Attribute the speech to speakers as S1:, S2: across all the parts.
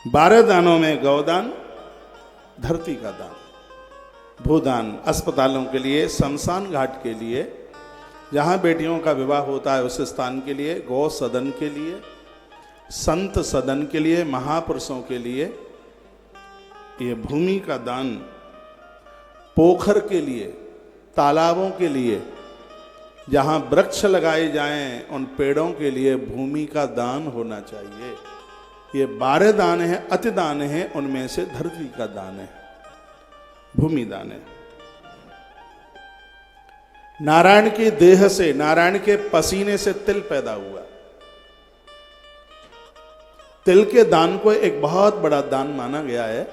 S1: 12 दानों में गौदान, धरती का दान, भूदान, अस्पतालों के लिए, शमशान घाट के लिए, जहाँ बेटियों का विवाह होता है उस स्थान के लिए, गौ सदन के लिए, संत सदन के लिए, महापुरुषों के लिए, ये भूमि का दान, पोखर के लिए, तालाबों के लिए, जहाँ वृक्ष लगाए जाएं उन पेड़ों के लिए भूमि का दान होना चाहिए। ये 12 दान है, अति दान है, उनमें से धरती का दान है, भूमि दान है। नारायण की देह से, नारायण के पसीने से तिल पैदा हुआ। तिल के दान को एक बहुत बड़ा दान माना गया है।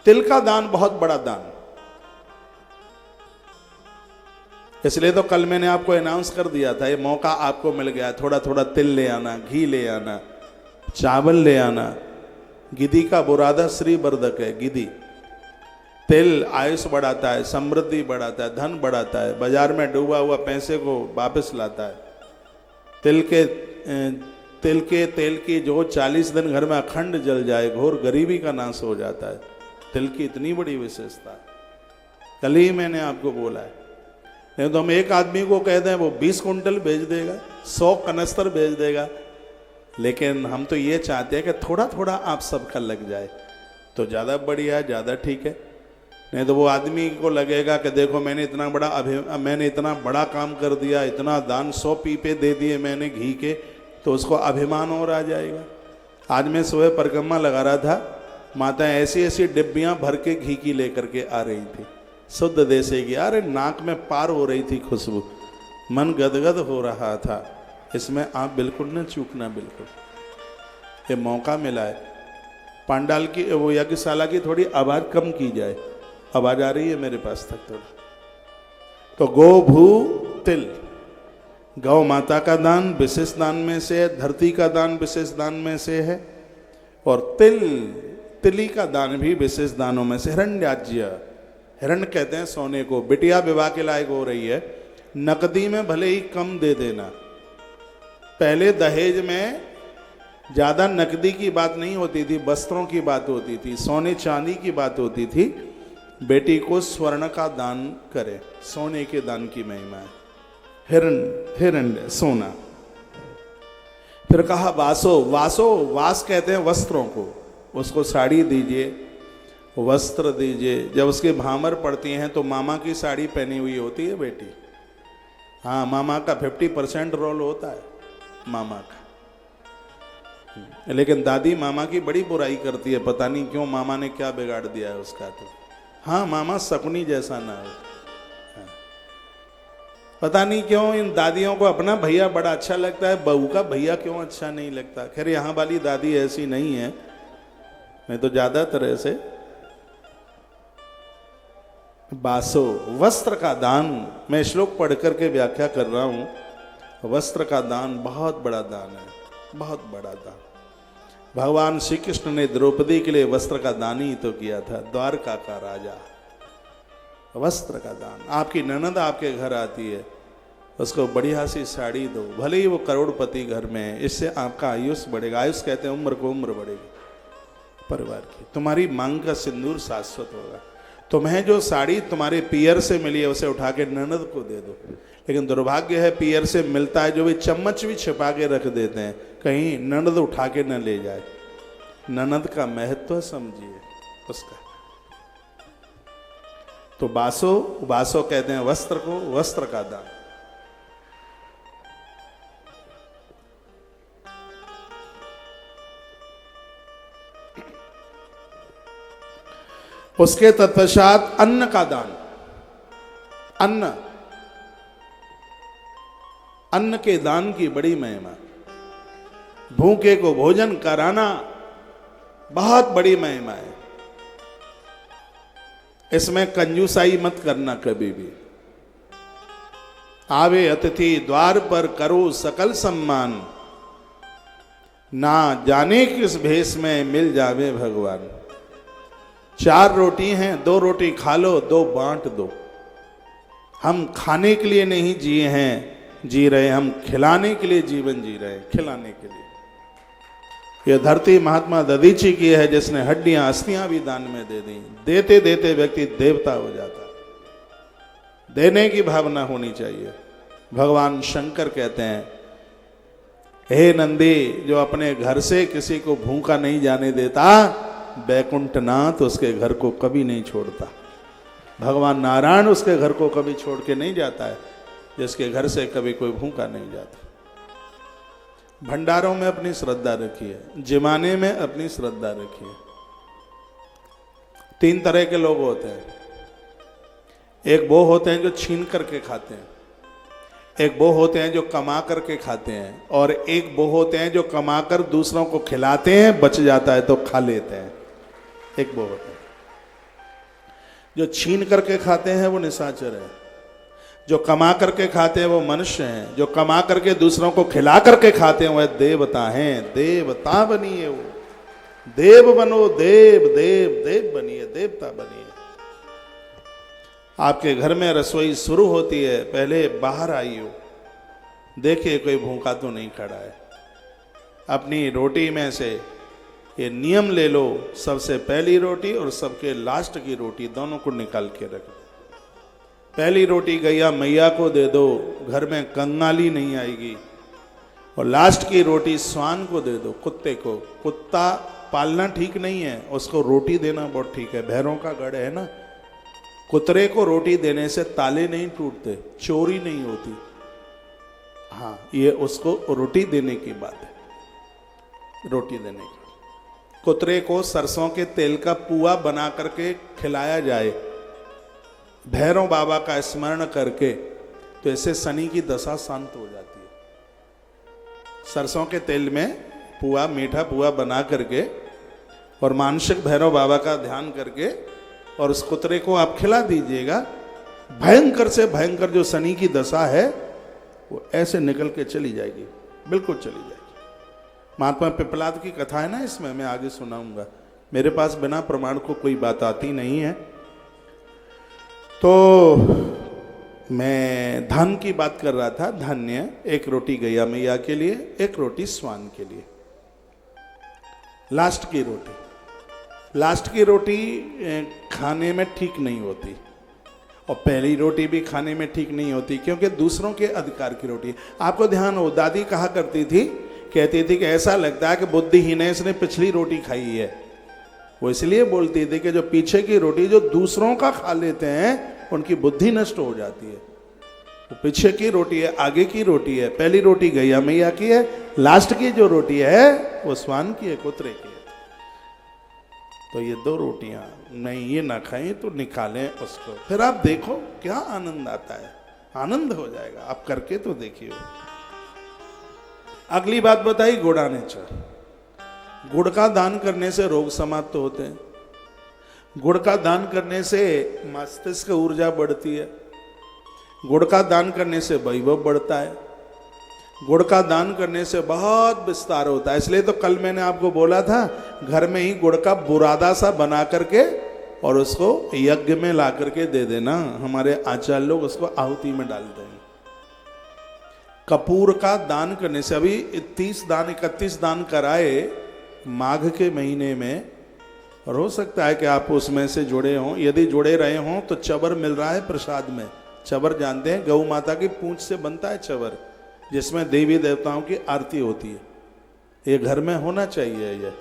S1: तिल का दान बहुत बड़ा दान, इसलिए तो कल मैंने आपको अनाउंस कर दिया था, ये मौका आपको मिल गया। थोड़ा थोड़ा तिल ले आना, घी ले आना, चावल ले आना। गिदी का बुरादा श्री वर्धक है। गिदी तिल आयुष बढ़ाता है, समृद्धि बढ़ाता है, धन बढ़ाता है, बाजार में डूबा हुआ पैसे को वापस लाता है। तिल के तेल की जो 40 दिन घर में अखंड जल जाए, घोर गरीबी का नाश हो जाता है। तिल की इतनी बड़ी विशेषता है, कल ही मैंने आपको बोला है। नहीं तो हम एक आदमी को कह दें वो 20 कुंटल बेच देगा, 100 कनस्तर बेच देगा, लेकिन हम तो ये चाहते हैं कि थोड़ा थोड़ा आप सबका लग जाए तो ज़्यादा बढ़िया, ज़्यादा ठीक है। नहीं तो वो आदमी को लगेगा कि देखो मैंने इतना बड़ा काम कर दिया, इतना दान, 100 पीपे दे दिए मैंने घी के, तो उसको अभिमान और आ जाएगा। आज मैं सुबह परिक्रमा लगा रहा था, माता ऐसी ऐसी डिब्बियाँ भर के घी की लेकर के आ रही थी, शुद्ध देसी घी। अरे नाक में पार हो रही थी खुशबू, मन गदगद हो रहा था। इसमें आप बिल्कुल न चूकना, बिल्कुल ये मौका मिला है। पांडाल की वो यज्ञशाला की थोड़ी आवाज़ कम की जाए, आवाज़ आ रही है मेरे पास तक थोड़ा। तो गो भू तिल, गौ माता का दान विशेष दान में से है, धरती का दान विशेष दान में से है, और तिली का दान भी विशेष दानों में से। हिरण्याज्य, हिरण कहते हैं सोने को। बिटिया विवाह के लायक हो रही है, नकदी में भले ही कम दे देना। पहले दहेज में ज़्यादा नकदी की बात नहीं होती थी, वस्त्रों की बात होती थी, सोने चांदी की बात होती थी। बेटी को स्वर्ण का दान करे, सोने के दान की महिमा है। हिरण्य सोना। फिर कहा वासो, वास कहते हैं वस्त्रों को, उसको साड़ी दीजिए, वस्त्र दीजिए। जब उसके भामर पड़ती हैं तो मामा की साड़ी पहनी हुई होती है बेटी। हाँ, मामा का 50% रोल होता है मामा का, लेकिन दादी मामा की बड़ी बुराई करती है, पता नहीं क्यों, मामा ने क्या बिगाड़ दिया है उसका। तो हाँ, मामा शकुनी जैसा ना हो। हाँ, पता नहीं क्यों इन दादियों को अपना भैया बड़ा अच्छा लगता है, बहू का भैया क्यों अच्छा नहीं लगता। खैर यहाँ वाली दादी ऐसी नहीं है, नहीं तो ज्यादातर ऐसे। बासो, वस्त्र का दान। मैं श्लोक पढ़ करके व्याख्या कर रहा हूं। वस्त्र का दान बहुत बड़ा दान है, बहुत बड़ा दान। भगवान श्री कृष्ण ने द्रौपदी के लिए वस्त्र का दान ही तो किया था, द्वारका का राजा। वस्त्र का दान। आपकी ननद आपके घर आती है, उसको बढ़िया सी साड़ी दो, भले ही वो करोड़पति घर में है, इससे आपका आयुष बढ़ेगा। आयुष कहते हैं उम्र को उम्र बढ़ेगी परिवार की। तुम्हारी मांग का सिंदूर शाश्वत होगा। तुम्हें जो साड़ी तुम्हारे पियर से मिली है उसे उठा के ननद को दे दो। लेकिन दुर्भाग्य है, पियर से मिलता है जो भी चम्मच भी छिपा के रख देते हैं, कहीं ननद उठा के न ले जाए। ननद का महत्व समझिए उसका। तो बासो कहते हैं वस्त्र को, वस्त्र का दान। उसके तत्पश्चात अन्न का दान। अन्न के दान की बड़ी महिमा। भूखे को भोजन कराना बहुत बड़ी महिमा है। इसमें कंजूसाई मत करना कभी भी। आवे अतिथि द्वार पर करो सकल सम्मान, ना जाने किस भेष में मिल जावे भगवान। 4 रोटी हैं, 2 रोटी खा लो, 2 बांट दो। हम खाने के लिए नहीं जिए हैं, जी रहे, हम खिलाने के लिए जीवन जी रहे हैं, खिलाने के लिए। ये धरती महात्मा दधीची की है, जिसने हड्डियां अस्थियां भी दान में दे दी। देते देते व्यक्ति देवता हो जाता। देने की भावना होनी चाहिए। भगवान शंकर कहते हैं, हे नंदी, जो अपने घर से किसी को भूखा नहीं जाने देता, बैकुंठनाथ उसके घर को कभी नहीं छोड़ता। भगवान नारायण उसके घर को कभी छोड़ के नहीं जाता है, जिसके घर से कभी कोई भूखा नहीं जाता। भंडारों में अपनी श्रद्धा रखिए, जिमाने में अपनी श्रद्धा रखिए। 3 तरह के लोग होते हैं। एक वो होते हैं जो छीन करके खाते हैं, एक वो होते हैं जो कमा करके खाते हैं, और एक वो होते हैं जो कमा कर दूसरों को खिलाते हैं, बच जाता है तो खा लेते हैं। एक वो होते हैं जो छीन करके खाते हैं, वो निशाचर है। जो कमा करके खाते हैं वो मनुष्य हैं। जो कमा करके दूसरों को खिला करके खाते हैं वह देवता हैं। देवता बनिए, वो देव बनो, देव देव देव बनिए, देवता बनिए। आपके घर में रसोई शुरू होती है, पहले बाहर आइए, देखिए कोई भूखा तो नहीं खड़ा है। अपनी रोटी में से ये नियम ले लो, सबसे पहली रोटी और सबके लास्ट की रोटी दोनों को निकाल के रख दो। पहली रोटी गैया मैया को दे दो, घर में कंगाली नहीं आएगी। और लास्ट की रोटी स्वान को दे दो, कुत्ते को। कुत्ता पालना ठीक नहीं है, उसको रोटी देना बहुत ठीक है। भैरों का गढ़ है ना, कुतरे को रोटी देने से ताले नहीं टूटते, चोरी नहीं होती। हाँ, ये उसको रोटी देने की बात है, रोटी देने की। कुतरे को सरसों के तेल का पुआ बना करके खिलाया जाए भैरव बाबा का स्मरण करके, तो इससे शनि की दशा शांत हो जाती है। सरसों के तेल में पुआ, मीठा पुआ बना करके और मानसिक भैरव बाबा का ध्यान करके और उस कुतरे को आप खिला दीजिएगा। भयंकर से भयंकर जो शनि की दशा है वो ऐसे निकल के चली जाएगी, बिल्कुल चली जाएगी। महात्मा पिपलाद की कथा है ना, इसमें मैं आगे सुनाऊंगा। मेरे पास बिना प्रमाण को कोई बात आती नहीं है। तो मैं धन की बात कर रहा था। धन्य, एक रोटी गैया मैया के लिए, एक रोटी स्वान के लिए। लास्ट की रोटी खाने में ठीक नहीं होती, और पहली रोटी भी खाने में ठीक नहीं होती, क्योंकि दूसरों के अधिकार की रोटी। आपको ध्यान हो, दादी कहा करती थी, कहती थी कि ऐसा लगता है कि बुद्धिहीन है, इसने पिछली रोटी खाई है। वो इसलिए बोलती थी कि जो पीछे की रोटी जो दूसरों का खा लेते हैं उनकी बुद्धि नष्ट हो जाती है। तो पीछे की रोटी है, आगे की रोटी है। पहली रोटी गैया मैया की है, लास्ट की जो रोटी है वो स्वान की है, कुतरे की है। तो ये 2 रोटियां नहीं, ये ना खाएं तो निकालें उसको, फिर आप देखो क्या आनंद आता है। आनंद हो जाएगा, आप करके तो देखिए। अगली बात बताई, गुड़ आने चाहिए। गुड़ का दान करने से रोग समाप्त होते हैं। गुड़ का दान करने से मस्तिष्क ऊर्जा बढ़ती है। गुड़ का दान करने से वैभव बढ़ता है। गुड़ का दान करने से बहुत विस्तार होता है। इसलिए तो कल मैंने आपको बोला था, घर में ही गुड़ का बुरादा सा बना करके और उसको यज्ञ में ला करके दे देना। हमारे आचार्य लोग उसको आहुति में डालते हैं। कपूर का दान करने से, अभी 30 दान 31 दान कराए माघ के महीने में, और हो सकता है कि आप उसमें से जुड़े हों। यदि जुड़े रहे हों तो चवर मिल रहा है प्रसाद में। चवर जानते हैं, गौ माता की पूंछ से बनता है चवर, जिसमें देवी देवताओं की आरती होती है। ये घर में होना चाहिए। ये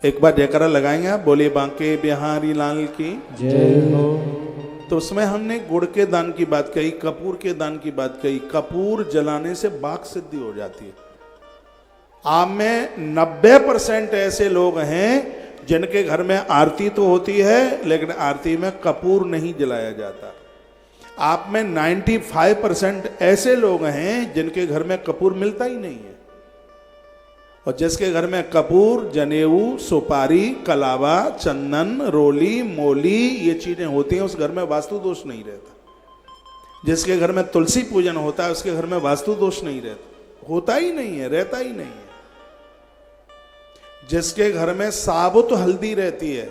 S1: एक बार जयकारा लगाएंगे आप, बोलिए बांके बिहारी लाल की जय हो। तो उसमें हमने गुड़ के दान की बात कही, कपूर के दान की बात कही। कपूर जलाने से वाक सिद्धि हो जाती है। आप में 90% ऐसे लोग हैं जिनके घर में आरती तो होती है, लेकिन आरती में कपूर नहीं जलाया जाता। आप में 95% ऐसे लोग हैं जिनके घर में कपूर मिलता ही नहीं है। और जिसके घर में कपूर, जनेऊ, सुपारी, कलावा, चंदन, रोली, मोली ये चीजें होती हैं, उस घर में वास्तु दोष नहीं रहता। जिसके घर में तुलसी पूजन होता है उसके घर में वास्तु दोष नहीं रहता, होता ही नहीं है, रहता ही नहीं है। जिसके घर में साबुत हल्दी रहती है,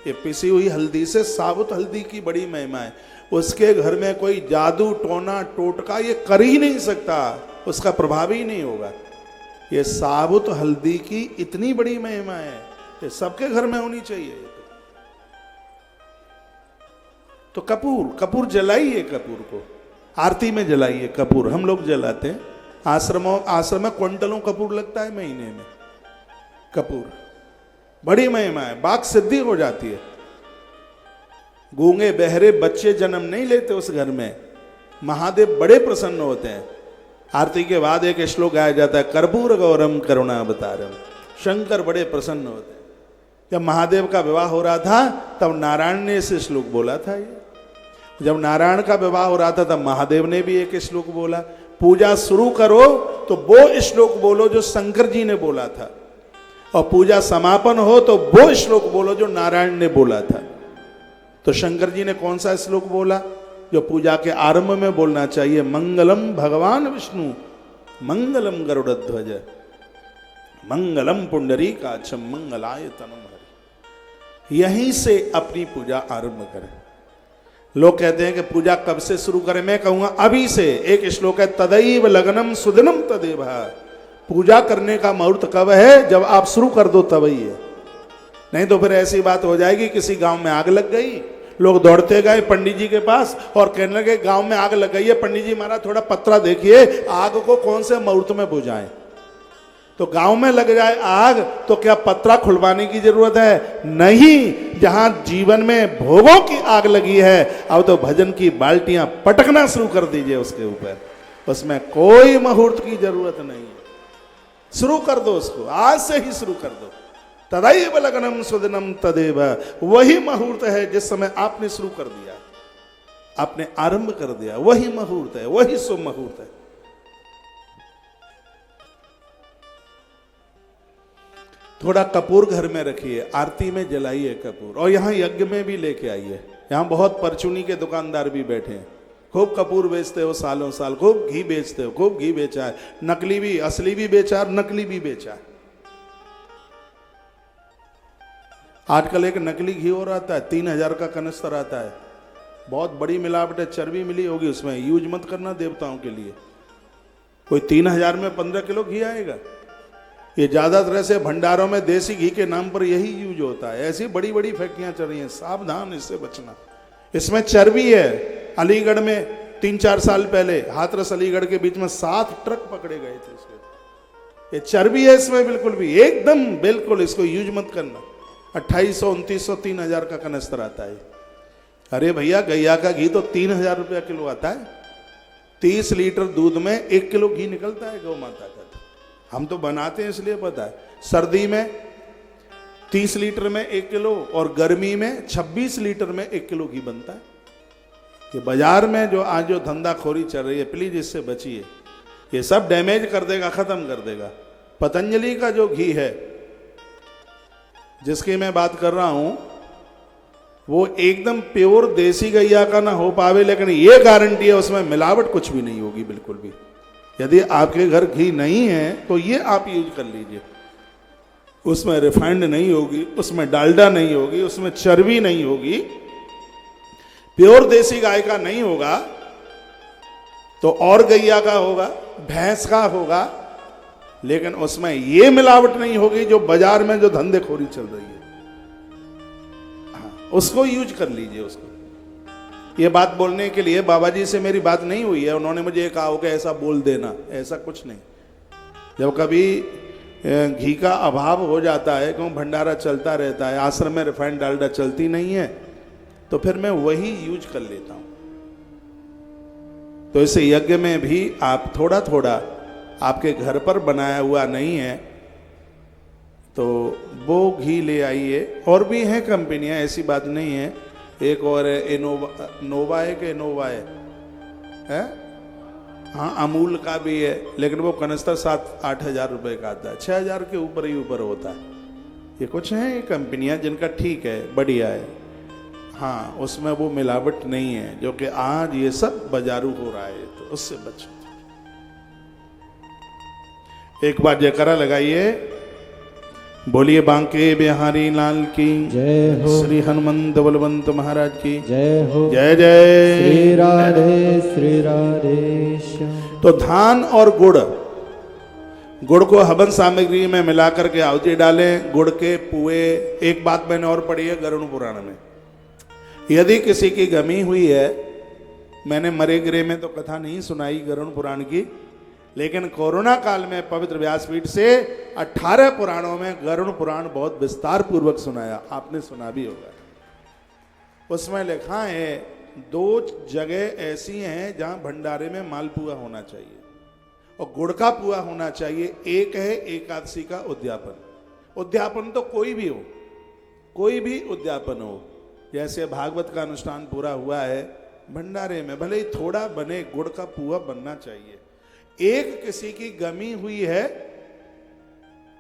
S1: ये पिसी हुई हल्दी से साबुत हल्दी की बड़ी महिमा है, उसके घर में कोई जादू टोना टोटका ये कर ही नहीं सकता, उसका प्रभाव ही नहीं होगा। ये साबुत हल्दी की इतनी बड़ी महिमा है, ये सबके घर में होनी चाहिए। तो कपूर जलाइए, कपूर को आरती में जलाइए। कपूर हम लोग जलाते हैं, आश्रम में क्विंटलों कपूर लगता है महीने में। कपूर बड़ी महिमा है, बात सिद्धि हो जाती है। गूंगे बहरे बच्चे जन्म नहीं लेते उस घर में, महादेव बड़े प्रसन्न होते हैं। आरती के बाद एक श्लोक गाया जाता है, कर्पूर गौरम करुणा अवतारम। शंकर बड़े प्रसन्न होते हैं। जब महादेव का विवाह हो रहा था तब नारायण ने इस श्लोक बोला था। ये जब नारायण का विवाह हो रहा था तब महादेव ने भी एक श्लोक बोला। पूजा शुरू करो तो वो श्लोक बोलो जो शंकर जी ने बोला था, और पूजा समापन हो तो वो श्लोक बोलो जो नारायण ने बोला था। तो शंकर जी ने कौन सा श्लोक बोला जो पूजा के आरंभ में बोलना चाहिए? मंगलम भगवान विष्णु, मंगलम गरुड़ध्वज, मंगलम पुंडरीकाक्षम, मंगलाय तनम हरि। यहीं से अपनी पूजा आरंभ करें। लोग कहते हैं कि पूजा कब से शुरू करें? मैं कहूंगा अभी से। एक श्लोक है, तदैव लगनम सुदिनम तदेव। पूजा करने का मुहूर्त कब है? जब आप शुरू कर दो तभी है। नहीं तो फिर ऐसी बात हो जाएगी, किसी गांव में आग लग गई, लोग दौड़ते गए पंडित जी के पास और कहने लगे गांव में आग लग गई है, पंडित जी हमारा थोड़ा पत्रा देखिए, आग को कौन से मुहूर्त में बुझाएं। तो गांव में लग जाए आग तो क्या पत्रा खुलवाने की जरूरत है? नहीं। जहां जीवन में भोगों की आग लगी है, अब तो भजन की बाल्टियां पटकना शुरू कर दीजिए उसके ऊपर। उसमें कोई मुहूर्त की जरूरत नहीं है। शुरू कर दो उसको, आज से ही शुरू कर दो। तदैव लगनम सुदिनम तदेव। वही मुहूर्त है जिस समय आपने शुरू कर दिया, आपने आरंभ कर दिया, वही मुहूर्त है, वही शुभ मुहूर्त है। थोड़ा कपूर घर में रखिए, आरती में जलाइए कपूर, और यहां यज्ञ में भी लेके आइए। यहां बहुत परचूनी के दुकानदार भी बैठे हैं, खूब कपूर बेचते हो, सालों साल खूब घी बेचते हो, खूब घी बेचा है, नकली भी, असली भी बेचा और नकली भी बेचा है। आजकल एक नकली घी और आता है, 3000 का कनस्तर आता है, बहुत बड़ी मिलावट है, चर्बी मिली होगी उसमें। यूज मत करना देवताओं के लिए। कोई 3000 में 15 किलो घी आएगा? ये ज्यादातर ऐसे भंडारों में देसी घी के नाम पर यही यूज होता है। ऐसी बड़ी बड़ी फैक्ट्रियां चल रही हैं, सावधान, इससे बचना। इसमें चर्बी है। अलीगढ़ में 3-4 साल पहले हाथरस अलीगढ़ के बीच में 7 ट्रक पकड़े गए थे इसके। ये चर्बी है इसमें, बिल्कुल भी, एकदम बिल्कुल। इसको यूज मत करना। 2800, 2900, 3000 का कनस्तर आता है। अरे भैया, गैया का घी तो 3000 रुपया किलो आता है। 30 लीटर दूध में 1 किलो घी निकलता है गौ माता का। हम तो बनाते हैं इसलिए पता है। सर्दी में 30 लीटर में 1 किलो और गर्मी में 26 लीटर में 1 किलो घी बनता है। ये बाजार में जो आज जो धंधाखोरी चल रही है, प्लीज इससे बचिए। ये सब डैमेज कर देगा, खत्म कर देगा। पतंजलि का जो घी है जिसकी मैं बात कर रहा हूं, वो एकदम प्योर देसी गैया का ना हो पावे, लेकिन ये गारंटी है उसमें मिलावट कुछ भी नहीं होगी, बिल्कुल भी। यदि आपके घर घी नहीं है तो ये आप यूज कर लीजिए। उसमें रिफाइंड नहीं होगी, उसमें डालडा नहीं होगी, उसमें चर्बी नहीं होगी, प्योर देसी गाय का नहीं होगा तो और गैया का होगा, भैंस का होगा, लेकिन उसमें ये मिलावट नहीं होगी जो बाजार में जो धंधेखोरी चल रही है। हाँ, उसको यूज कर लीजिए। उसको ये बात बोलने के लिए बाबा जी से मेरी बात नहीं हुई है, उन्होंने मुझे कहा हो कि ऐसा बोल देना, ऐसा कुछ नहीं। जब कभी घी का अभाव हो जाता है, क्यों भंडारा चलता रहता है, आश्रम में रिफाइंड डालडा चलती नहीं है, तो फिर मैं वही यूज कर लेता हूं। तो इस यज्ञ में भी आप थोड़ा थोड़ा, आपके घर पर बनाया हुआ नहीं है तो वो घी ले आइए। और भी हैं कंपनियां, ऐसी बात नहीं है। एक और है नोवा है कि इनोवा है? हाँ, अमूल का भी है, लेकिन वो कनस्तर 7-8 हजार रुपए का आता है, 6000 के ऊपर ही ऊपर होता है। ये कुछ हैं ये कंपनियां जिनका ठीक है, बढ़िया है। हाँ, उसमें वो मिलावट नहीं है, जो कि आज ये सब बाजारू हो रहा है, तो उससे बचो। एक बार जयकारा लगाइए, बोलिए बांके बिहारी लाल की
S2: जय हो,
S1: श्री हनुमंत बलवंत महाराज की
S2: जय हो,
S1: जय जय
S2: श्री राधे श्री राधे श्याम।
S1: तो धान और गुड़ गुड़ को हवन सामग्री में मिलाकर के आहुति डालें, गुड़ के पुए। एक बात मैंने और पढ़ी है गरुड़ पुराण में, यदि किसी की गमी हुई है, मैंने मरे गिरे में तो कथा नहीं सुनाई गरुड़ पुराण की, लेकिन कोरोना काल में पवित्र व्यासपीठ से 18 पुराणों में गरुड़ पुराण बहुत विस्तार पूर्वक सुनाया, आपने सुना भी होगा। उसमें लिखा है 2 जगह ऐसी हैं जहां भंडारे में मालपुआ होना चाहिए और गुड़ का पुआ होना चाहिए। एक है एकादशी का उद्यापन। उद्यापन तो कोई भी हो, कोई भी उद्यापन हो, जैसे भागवत का अनुष्ठान पूरा हुआ है, भंडारे में भले ही थोड़ा बने, गुड़ का पुआ बनना चाहिए। एक किसी की गमी हुई है,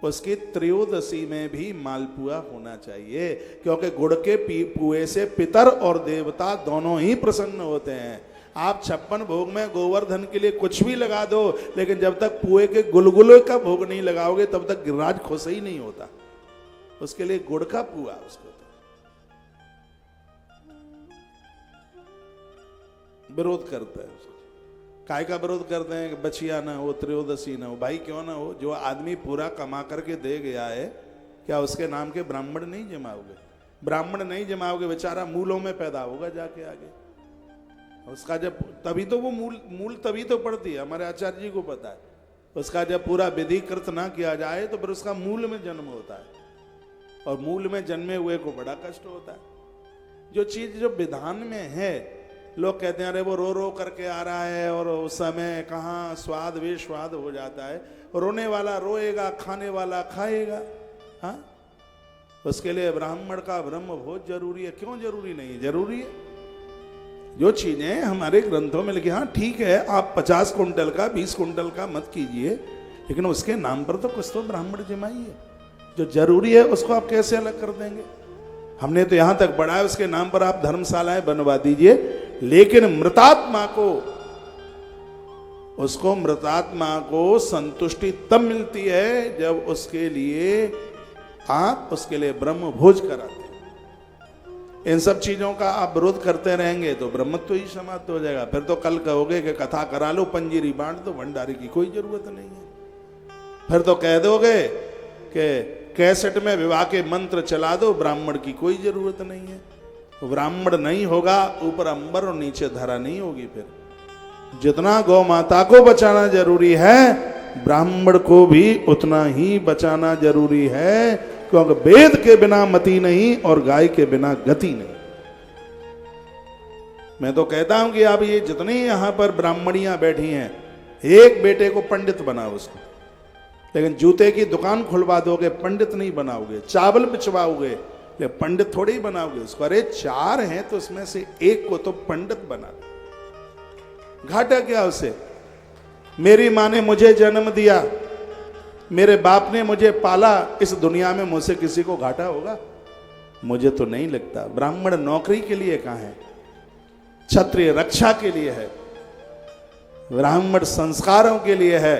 S1: उसकी त्रयोदशी में भी मालपुआ होना चाहिए, क्योंकि गुड़ के पुए से पितर और देवता दोनों ही प्रसन्न होते हैं। आप 56 भोग में गोवर्धन के लिए कुछ भी लगा दो, लेकिन जब तक पुए के गुलगुले का भोग नहीं लगाओगे तब तक गिरिराज खुश ही नहीं होता। उसके लिए गुड़ का पुआ उसको तो विरोध करता है। काय का विरोध करते हैं कि बचिया ना हो, त्रयोदशी ना हो। भाई क्यों ना हो, जो आदमी पूरा कमा करके दे गया है, क्या उसके नाम के ब्राह्मण नहीं जमाओगे? ब्राह्मण नहीं जमाओगे, बेचारा मूलों में पैदा होगा जाके आगे। उसका जब तभी तो वो मूल तभी तो पड़ती है, हमारे आचार्य जी को पता है। उसका जब पूरा विधिकृत ना किया जाए तो फिर उसका मूल में जन्म होता है, और मूल में जन्मे हुए को बड़ा कष्ट होता है। जो चीज जो विधान में है, लोग कहते हैं अरे वो रो रो करके आ रहा है और उस समय कहाँ स्वाद विस्वाद हो जाता है। रोने वाला रोएगा, खाने वाला खाएगा। हाँ, उसके लिए ब्राह्मण का ब्रह्म बहुत जरूरी है। क्यों जरूरी नहीं? जरूरी है। जो चीजें हमारे ग्रंथों में लिखी, हाँ ठीक है, आप 50 कुंटल का 20 कुंटल का मत कीजिए, लेकिन उसके नाम पर तो कुछ तो ब्राह्मण जमाइए। जो जरूरी है उसको आप कैसे अलग कर देंगे? हमने तो यहां तक बढ़ा है, उसके नाम पर आप धर्मशालाएं बनवा दीजिए, लेकिन मृतात्मा को, उसको मृतात्मा को संतुष्टि तब मिलती है जब उसके लिए आप उसके लिए ब्रह्म भोज कराते हैं। इन सब चीजों का आप विरोध करते रहेंगे तो ब्रह्मत्व ही समाप्त हो जाएगा। फिर तो कल कहोगे कि कथा करा लो, पंजीरी बांट दो, भंडारे की कोई जरूरत नहीं है। फिर तो कह दोगे कि कैसेट में विवाह के मंत्र चला दो, ब्राह्मण की कोई जरूरत नहीं है। तो ब्राह्मण नहीं होगा, ऊपर अंबर और नीचे धरा नहीं होगी। फिर जितना गौ माता को बचाना जरूरी है, ब्राह्मण को भी उतना ही बचाना जरूरी है, क्योंकि वेद के बिना मति नहीं और गाय के बिना गति नहीं। मैं तो कहता हूं कि आप ये जितनी यहां पर ब्राह्मणियां बैठी हैं, एक बेटे को पंडित बनाओ उसको, लेकिन जूते की दुकान खुलवा दोगे, पंडित नहीं बनाओगे। चावल बिचवाओगे, ले पंडित थोड़ी ही बनाओगे उसको। अरे 4 हैं तो उसमें से एक को तो पंडित बना दो। घाटा क्या उसे? मेरी माँ ने मुझे जन्म दिया, मेरे बाप ने मुझे पाला, इस दुनिया में मुझसे किसी को घाटा होगा? मुझे तो नहीं लगता। ब्राह्मण नौकरी के लिए कहाँ है? क्षत्रिय रक्षा के लिए है, ब्राह्मण संस्कारों के लिए है,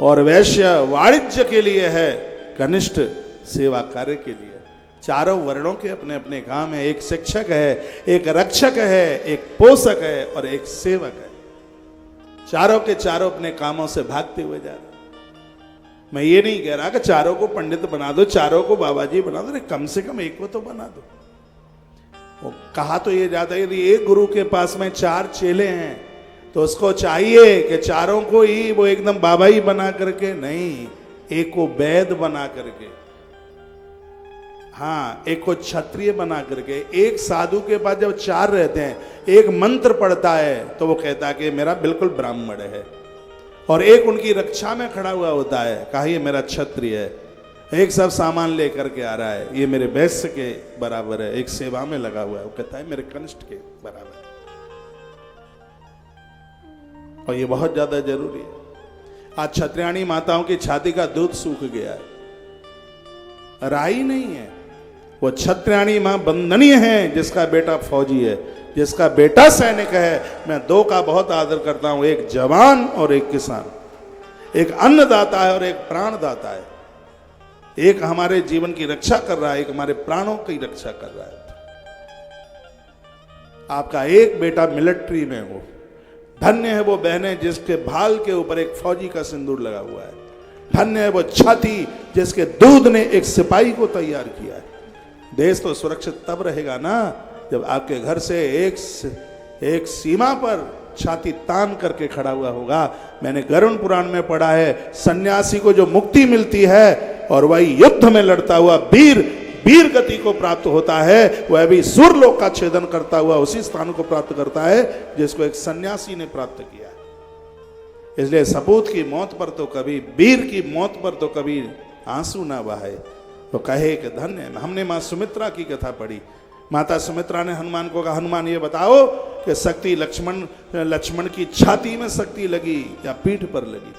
S1: और वैश्य वाणिज्य के लिए है, कनिष्ठ सेवा कार्य के लिए। चारों वर्णों के अपने अपने काम है। एक शिक्षक है, एक रक्षक है, एक पोषक है और एक सेवक है। चारों के चारों अपने कामों से भागते हुए जा रहे। मैं ये नहीं कह रहा कि चारों को पंडित बना दो, चारों को बाबा जी बना दो, कम से कम एक को तो बना दो। वो कहा तो ये जाता है, यदि एक गुरु के पास में 4 चेले हैं तो उसको चाहिए कि चारों को ही वो एकदम बाबा ही बना करके नहीं, एक को वैद बना करके, हाँ एक को क्षत्रिय बना करके। एक साधु के पास जब 4 रहते हैं, एक मंत्र पढ़ता है तो वो कहता है कि मेरा बिल्कुल ब्राह्मण है, और एक उनकी रक्षा में खड़ा हुआ होता है, कहा ये मेरा क्षत्रिय है। एक सब सामान लेकर के आ रहा है, ये मेरे वैश्य के बराबर है। एक सेवा में लगा हुआ है, वो कहता है मेरे कनिष्ठ के बराबर है। और ये बहुत ज्यादा जरूरी है। आज क्षत्रियाणी माताओं की छाती का दूध सूख गया है, राई नहीं है। वो क्षत्रियाणी मां वंदनीय है जिसका बेटा फौजी है, जिसका बेटा सैनिक है। मैं 2 का बहुत आदर करता हूं, एक जवान और एक किसान, एक अन्नदाता है और एक प्राणदाता है। एक हमारे जीवन की रक्षा कर रहा है, एक हमारे प्राणों की रक्षा कर रहा है। आपका एक बेटा मिलिट्री में हो, धन्य है वो बहनें जिसके भाल के ऊपर एक फौजी का सिंदूर लगा हुआ है। धन्य है वो छाती जिसके दूध ने एक सिपाही को तैयार किया है। देश तो सुरक्षित तब रहेगा ना जब आपके घर से एक सीमा पर छाती तान करके खड़ा हुआ होगा। मैंने गरुड़ पुराण में पढ़ा है, सन्यासी को जो मुक्ति मिलती है और वही युद्ध में लड़ता हुआ वीर गति को प्राप्त होता है, वह भी सुरलोक का छेदन करता हुआ उसी स्थान को प्राप्त करता है जिसको एक सन्यासी ने प्राप्त किया। इसलिए सपूत की मौत पर तो कभी, वीर की मौत पर तो कभी आंसू ना बहाए, तो कहे कि धन्य। हमने मां सुमित्रा की कथा पढ़ी। माता सुमित्रा ने हनुमान को कहा, हनुमान ये बताओ कि शक्ति लक्ष्मण की छाती में शक्ति लगी या पीठ पर लगी?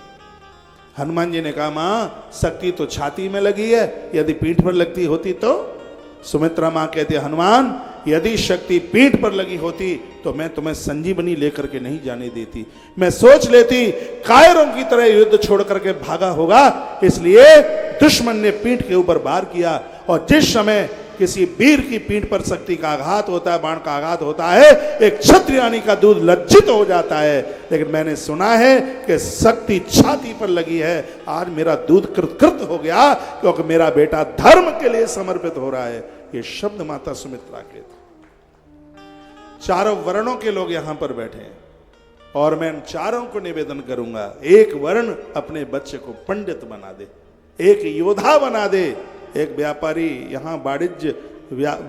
S1: हनुमान जी ने कहा, मां शक्ति तो छाती में लगी है, यदि पीठ पर लगती होती तो? सुमित्रा मां कहती है, हनुमान यदि शक्ति पीठ पर लगी होती तो मैं तुम्हें संजीवनी लेकर के नहीं जाने देती। मैं सोच लेती कायरों की तरह युद्ध छोड़ करके भागा होगा, इसलिए दुश्मन ने पीठ के ऊपर वार किया। और जिस समय किसी वीर की पीठ पर शक्ति का आघात होता है, बाण का आघात होता है, एक क्षत्रियानी का दूध लज्जित हो जाता है। लेकिन मैंने सुना है कि शक्ति छाती पर लगी है। आज मेरा दूध कृत हो गया क्योंकि मेरा बेटा धर्म के लिए समर्पित हो रहा है। ये शब्द माता सुमित्रा के थे। चारों वर्णों के लोग यहां पर बैठे हैं और मैं इन चारों को निवेदन करूंगा, एक वर्ण अपने बच्चे को पंडित बना दे, एक योद्धा बना दे। एक व्यापारी, यहां वाणिज्य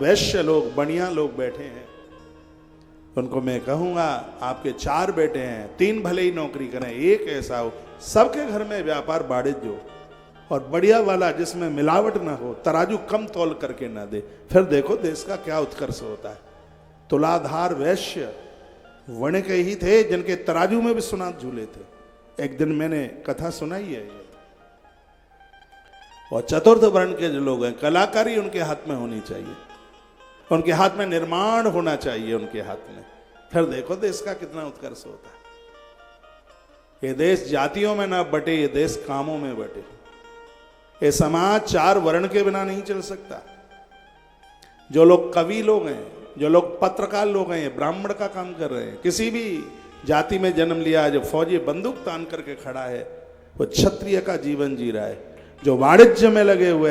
S1: वैश्य लोग, बनिया लोग बैठे हैं, उनको मैं कहूंगा आपके 4 बेटे हैं, 3 भले ही नौकरी करें, एक ऐसा हो सबके घर में व्यापार वाणिज्य हो और बढ़िया वाला जिसमें मिलावट ना हो, तराजू कम तौल करके ना दे। फिर देखो देश का क्या उत्कर्ष होता है। तुलाधार वैश्य वर्ण के ही थे जिनके तराजू में भी सुनात झूले थे। एक दिन मैंने कथा सुनाई है। और चतुर्थ वर्ण के जो लोग हैं, कलाकारी उनके हाथ में होनी चाहिए, उनके हाथ में निर्माण होना चाहिए, उनके हाथ में। फिर देखो देश का कितना उत्कर्ष होता है। ये देश जातियों में ना बटे, ये देश कामों में बटे। ये समाज 4 वर्ण के बिना नहीं चल सकता। जो लोग कवि लोग हैं, जो लोग पत्रकार लोग हैं, ब्राह्मण का काम कर रहे हैं, किसी भी जाति में जन्म लिया, जो फौजी बंदूक तान करके खड़ा है, वो क्षत्रिय का जीवन जी रहा है। जो वाणिज्य में लगे हुए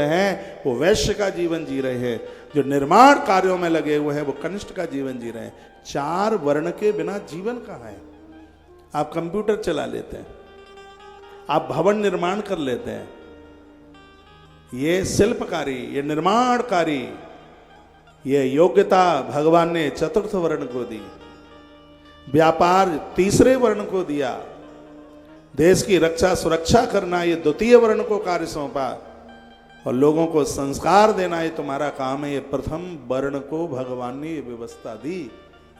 S1: हैं, वो वैश्य का जीवन जी रहे हैं। जो निर्माण कार्यों में लगे हुए हैं, वो कनिष्ठ का जीवन जी रहे हैं। 4 वर्ण के बिना जीवन कहाँ है? आप कंप्यूटर चला लेते हैं, आप भवन निर्माण कर लेते हैं, ये शिल्पकारी, ये निर्माणकारी, ये योग्यता भगवान ने चतुर्थ वर्ण को दी। व्यापार तीसरे वर्ण को दिया। देश की रक्षा सुरक्षा करना ये द्वितीय वर्ण को कार्य सौंपा। और लोगों को संस्कार देना ये तुम्हारा काम है। ये प्रथम वर्ण को भगवान ने ये व्यवस्था दी।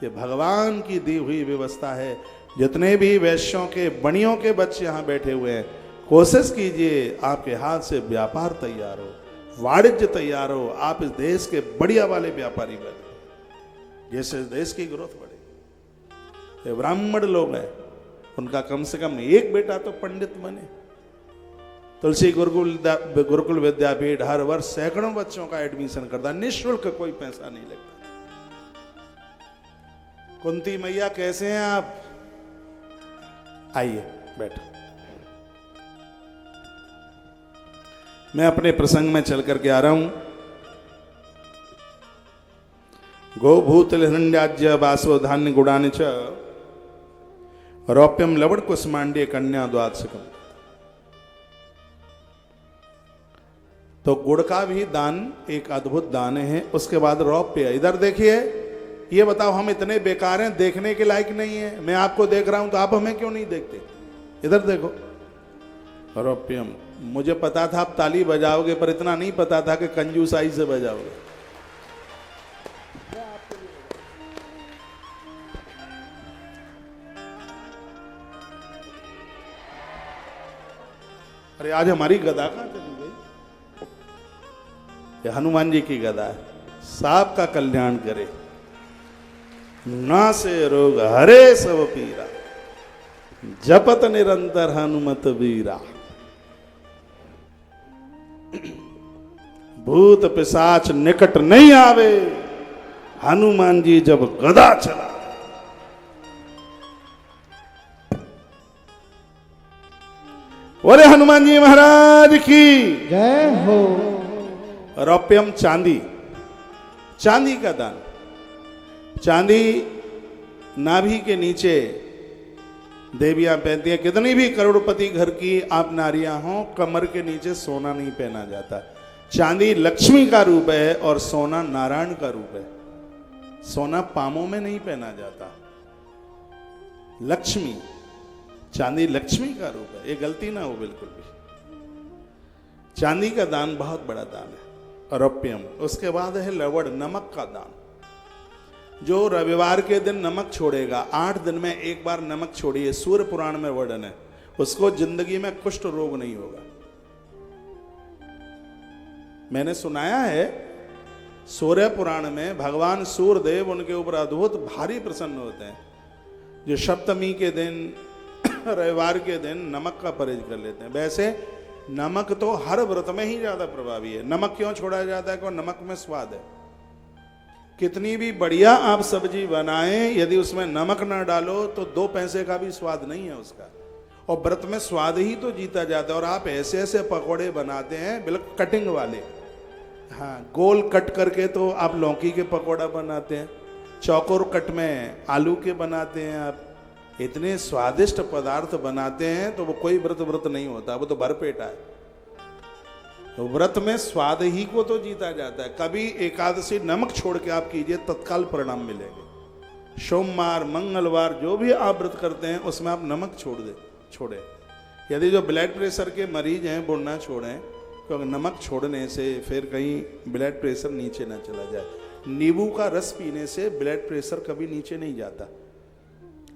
S1: ये भगवान की दी हुई व्यवस्था है। जितने भी वैश्यों के, बनियों के बच्चे यहाँ बैठे हुए हैं, कोशिश कीजिए आपके हाथ से व्यापार तैयार हो, वाणिज्य तैयार हो, आप इस देश के बढ़िया वाले व्यापारी बने, जैसे देश की ग्रोथ बढ़े। ये ब्राह्मण लोग हैं, उनका कम से कम एक बेटा तो पंडित बने। तुलसी गुरुकुल विद्यापीठ हर वर्ष सैकड़ों बच्चों का एडमिशन करता, निःशुल्क, कोई पैसा नहीं लगता। कुंती मैया कैसे हैं आप? आइए बैठो। मैं अपने प्रसंग में चल करके आ रहा हूं। गोभूत हिरण्याज्य वासो धान्य गुणानि च रौप्यम लवण कुसमांडे कन्या द्वादशकम। तो गुड़ का भी दान एक अद्भुत दान है। उसके बाद रौप्य। इधर देखिए, ये बताओ हम इतने बेकार हैं, देखने के लायक नहीं है। मैं आपको देख रहा हूं तो आप हमें क्यों नहीं देखते? इधर देखो, रौप्यम। मुझे पता था आप ताली बजाओगे, पर इतना नहीं पता था कि कंजूसाई से बजाओगे। अरे आज हमारी गदा कहां चली गई? ये हनुमान जी की गदा है। सांप का कल्याण करे, ना से रोग हरे सब पीरा, जपत निरंतर हनुमत वीरा। भूत पिशाच निकट नहीं आवे, हनुमान जी जब गदा चला। हनुमान जी महाराज की
S2: जय हो।
S1: रौप्यम चांदी, चांदी का दान। चांदी नाभि के नीचे देवियां पहनती हैं। कितनी भी करोड़पति घर की आप नारियां हो, कमर के नीचे सोना नहीं पहना जाता। चांदी लक्ष्मी का रूप है और सोना नारायण का रूप है। सोना पामों में नहीं पहना जाता। लक्ष्मी, चांदी लक्ष्मी का रूप है, ये गलती ना हो बिल्कुल भी। चांदी का दान बहुत बड़ा दान है। रौप्यम। उसके बाद है लवड़, नमक का दान। जो रविवार के दिन नमक छोड़ेगा, 8 दिन में एक बार नमक छोड़िए, सूर्य पुराण में वर्णन है, उसको जिंदगी में कुष्ठ रोग नहीं होगा। मैंने सुनाया है सूर्य पुराण में भगवान सूर्यदेव उनके ऊपर अद्भुत भारी प्रसन्न होते हैं, जो सप्तमी के दिन रविवार के दिन नमक का परहेज कर लेते हैं। वैसे नमक तो हर व्रत में ही ज्यादा प्रभावी है। नमक क्यों छोड़ा जाता है? क्योंकि नमक में स्वाद है। कितनी भी बढ़िया आप सब्जी बनाएं, यदि उसमें नमक ना डालो तो 2 पैसे का भी स्वाद नहीं है उसका। और व्रत में स्वाद ही तो जीता जाता है। और आप ऐसे ऐसे पकौड़े बनाते हैं बिल्कुल कटिंग वाले, हाँ, गोल कट करके तो आप लौकी के पकौड़ा बनाते हैं, चौकोर कट में आलू के बनाते हैं, आप इतने स्वादिष्ट पदार्थ बनाते हैं, तो वो कोई व्रत नहीं होता, वो तो भरपेटा है। तो व्रत में स्वाद ही को तो जीता जाता है। कभी एकादशी नमक छोड़ के आप कीजिए, तत्काल परिणाम मिलेंगे। सोमवार, मंगलवार जो भी आप व्रत करते हैं उसमें आप नमक छोड़े। यदि जो ब्लड प्रेशर के मरीज हैं वो ना छोड़ें, क्योंकि नमक छोड़ने से फिर कहीं ब्लड प्रेशर नीचे ना चला जाए। नींबू का रस पीने से ब्लड प्रेशर कभी नीचे नहीं जाता।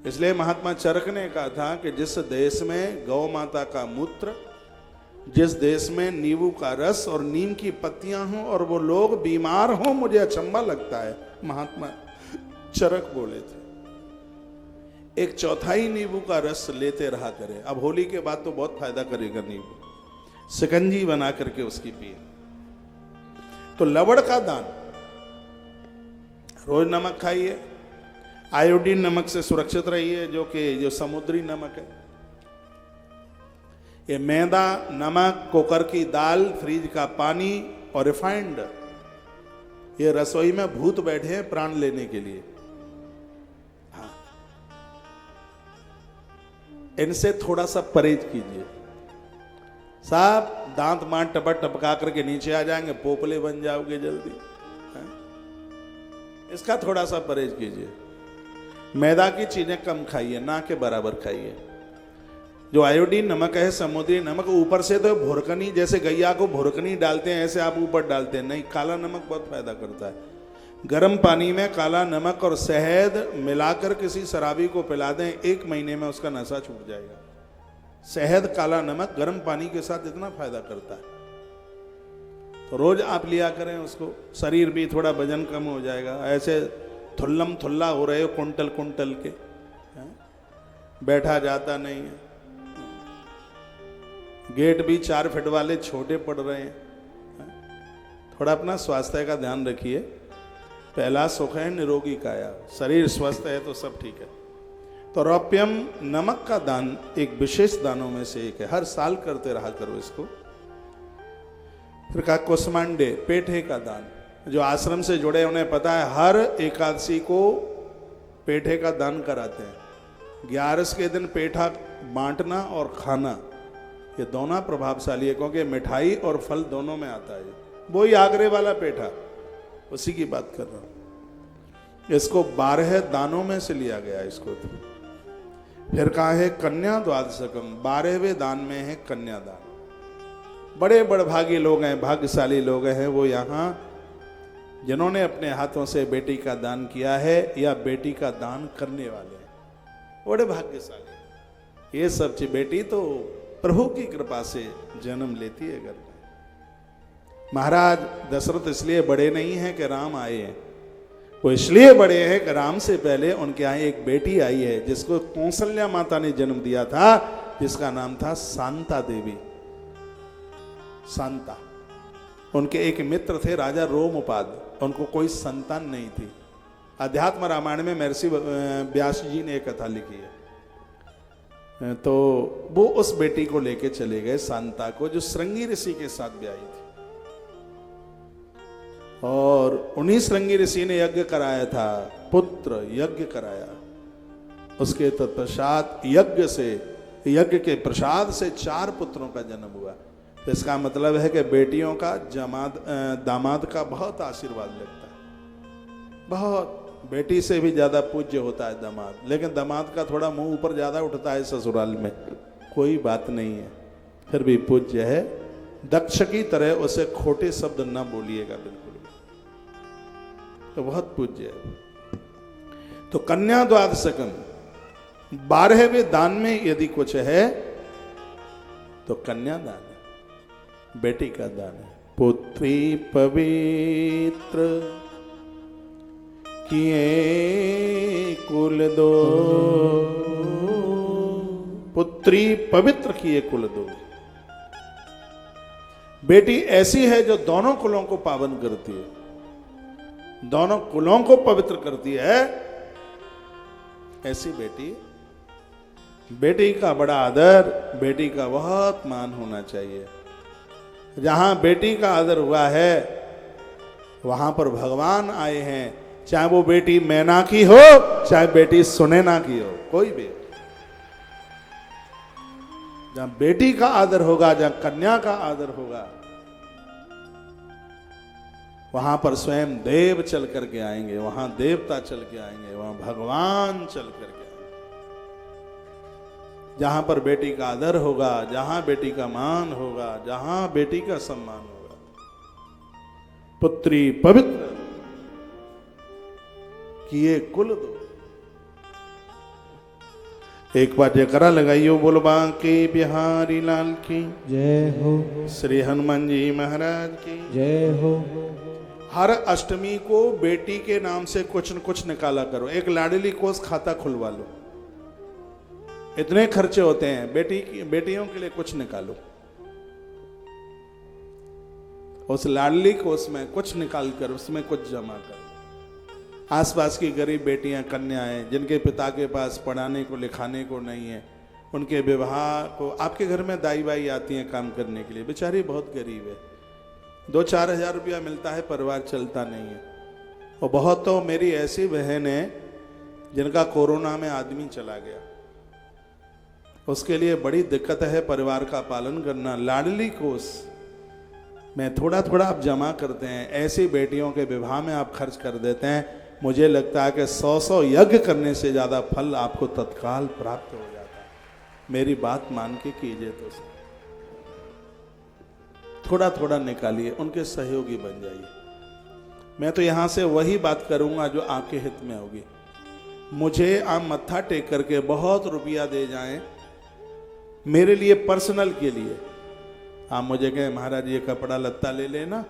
S1: इसलिए महात्मा चरक ने कहा था कि जिस देश में गौ माता का मूत्र, जिस देश में नींबू का रस और नीम की पत्तियां हों और वो लोग बीमार हों, मुझे अचंभा लगता है। महात्मा चरक बोले थे 1/4 नींबू का रस लेते रहा करें। अब होली के बाद तो बहुत फायदा करेगा नींबू, शिकंजी बना करके उसकी पिए। तो लवड़ का दान, रोज नमक खाइए, आयोडीन नमक से सुरक्षित रहिए, जो समुद्री नमक है। ये मैदा, नमक, कुकर की दाल, फ्रिज का पानी और रिफाइंड, ये रसोई में भूत बैठे हैं प्राण लेने के लिए। हाँ, इनसे थोड़ा सा परहेज कीजिए। साहब दांत मांट टपका करके नीचे आ जाएंगे, पोपले बन जाओगे जल्दी। इसका थोड़ा सा परहेज कीजिए। मैदा की चीजें कम खाइए, ना के बराबर खाइए। जो आयोडीन नमक है, समुद्री नमक, ऊपर से तो भुरकनी, जैसे गैया को भुरकनी डालते हैं ऐसे आप ऊपर डालते हैं, नहीं। काला नमक बहुत फायदा करता है। गर्म पानी में काला नमक और शहद मिलाकर किसी शराबी को पिला दें, 1 महीने में उसका नशा छूट जाएगा। शहद, काला नमक गर्म पानी के साथ इतना फायदा करता है, तो रोज आप लिया करें उसको। शरीर भी थोड़ा वजन कम हो जाएगा। ऐसे थुल्लम थुल्ला हो रहे हो कुंटल के, बैठा जाता नहीं है। गेट भी 4 फीट वाले छोटे पड़ रहे हैं। थोड़ा अपना स्वास्थ्य का ध्यान रखिए। पहला सुख है निरोगी काया, शरीर स्वस्थ है तो सब ठीक है। तो रौप्यम, नमक का दान एक विशेष दानों में से एक है। हर साल करते रहा करो इसको। फिर कहा कुसमांडे, पेठे का दान। जो आश्रम से जुड़े उन्हें पता है, हर एकादशी को पेठे का दान कराते हैं। 11 के दिन पेठा बांटना और खाना, ये दोनों प्रभावशाली है, क्योंकि मिठाई और फल दोनों में आता है। वही आगरे वाला पेठा, उसी की बात कर रहा हूं। इसको 12 दानों में से लिया गया इसको। फिर कहा है कन्या द्वादशकम, 12वें दान में है कन्यादान। बड़े बड़भागी लोग हैं, भाग्यशाली लोग हैं वो यहाँ, जिन्होंने अपने हाथों से बेटी का दान किया है या बेटी का दान करने वाले हैं, बड़े भाग्यशाली। ये सब चीज, बेटी तो प्रभु की कृपा से जन्म लेती है घर में। महाराज दशरथ इसलिए बड़े नहीं हैं कि राम आए हैं, वो इसलिए बड़े हैं कि राम से पहले उनके यहाँ एक बेटी आई है जिसको कौशल्या माता ने जन्म दिया था, जिसका नाम था शांता देवी। शांता, उनके एक मित्र थे राजा रोमपाद, उनको कोई संतान नहीं थी। अध्यात्म रामायण में महर्षि व्यास जी ने एक कथा लिखी है। तो वो उस बेटी को लेके चले गए शांता को, जो श्रृंगी ऋषि के साथ ब्याही थी। और उन्हीं श्रृंगी ऋषि ने यज्ञ कराया था, पुत्र यज्ञ कराया। उसके तत्पश्चात यज्ञ के प्रसाद से 4 पुत्रों का जन्म हुआ। तो इसका मतलब है कि बेटियों का दामाद का बहुत आशीर्वाद लगता है, बहुत। बेटी से भी ज्यादा पूज्य होता है दामाद, लेकिन दामाद का थोड़ा मुंह ऊपर ज्यादा उठता है ससुराल में, कोई बात नहीं है, फिर भी पूज्य है। दक्ष की तरह उसे खोटे शब्द न बोलिएगा बिल्कुल भी, तो बहुत पूज्य है। तो कन्या द्वादशकम 12वें दान में यदि कुछ है तो कन्या दान है, बेटी का दान है। पुत्री पवित्र किए कुल दो, पुत्री पवित्र किए कुल दो। बेटी ऐसी है जो दोनों कुलों को पावन करती है, दोनों कुलों को पवित्र करती है, ऐसी बेटी। बेटी का बड़ा आदर, बेटी का बहुत मान होना चाहिए। जहां बेटी का आदर हुआ है वहां पर भगवान आए हैं, चाहे वो बेटी मैना की हो, चाहे बेटी सुनैना की हो, कोई भी। जहां बेटी का आदर होगा, जहां कन्या का आदर होगा, वहां पर स्वयं देव चल करके आएंगे, वहां देवता चल के आएंगे, वहां भगवान चल करके आएंगे। जहां पर बेटी का आदर होगा, जहां बेटी का मान होगा, जहां बेटी का सम्मान होगा। पुत्री पवित्र किए कुल दो। एक बार जयकारा लगाइयो, बोलो बांके बिहारी लाल की
S2: जय हो,
S1: श्री हनुमान जी महाराज की
S2: जय हो।
S1: हर अष्टमी को बेटी के नाम से कुछ न कुछ निकाला करो। एक लाडली कोष खाता खुलवा लो, इतने खर्चे होते हैं, बेटियों के लिए कुछ निकालो। उस लाडली कोष में कुछ निकाल कर उसमें कुछ जमा करो। आसपास की गरीब बेटियां, कन्याएं, जिनके पिता के पास पढ़ाने को लिखाने को नहीं है, उनके विवाह को, आपके घर में दाई बाई आती हैं काम करने के लिए, बेचारी बहुत गरीब है, 2-4 हजार रुपया मिलता है, परिवार चलता नहीं है। और बहुत तो मेरी ऐसी बहन है जिनका कोरोना में आदमी चला गया, उसके लिए बड़ी दिक्कत है परिवार का पालन करना। लाडली कोष में थोड़ा थोड़ा आप जमा करते हैं, ऐसी बेटियों के विवाह में आप खर्च कर देते हैं, मुझे लगता है कि 100 यज्ञ करने से ज़्यादा फल आपको तत्काल प्राप्त हो जाता है। मेरी बात मान के कीजिए, तो थोड़ा थोड़ा निकालिए, उनके सहयोगी बन जाइए। मैं तो यहाँ से वही बात करूँगा जो आपके हित में होगी। मुझे आप मत्था टेक करके बहुत रुपया दे जाएं मेरे लिए, पर्सनल के लिए, आप मुझे कहें महाराज ये कपड़ा लत्ता ले लेना,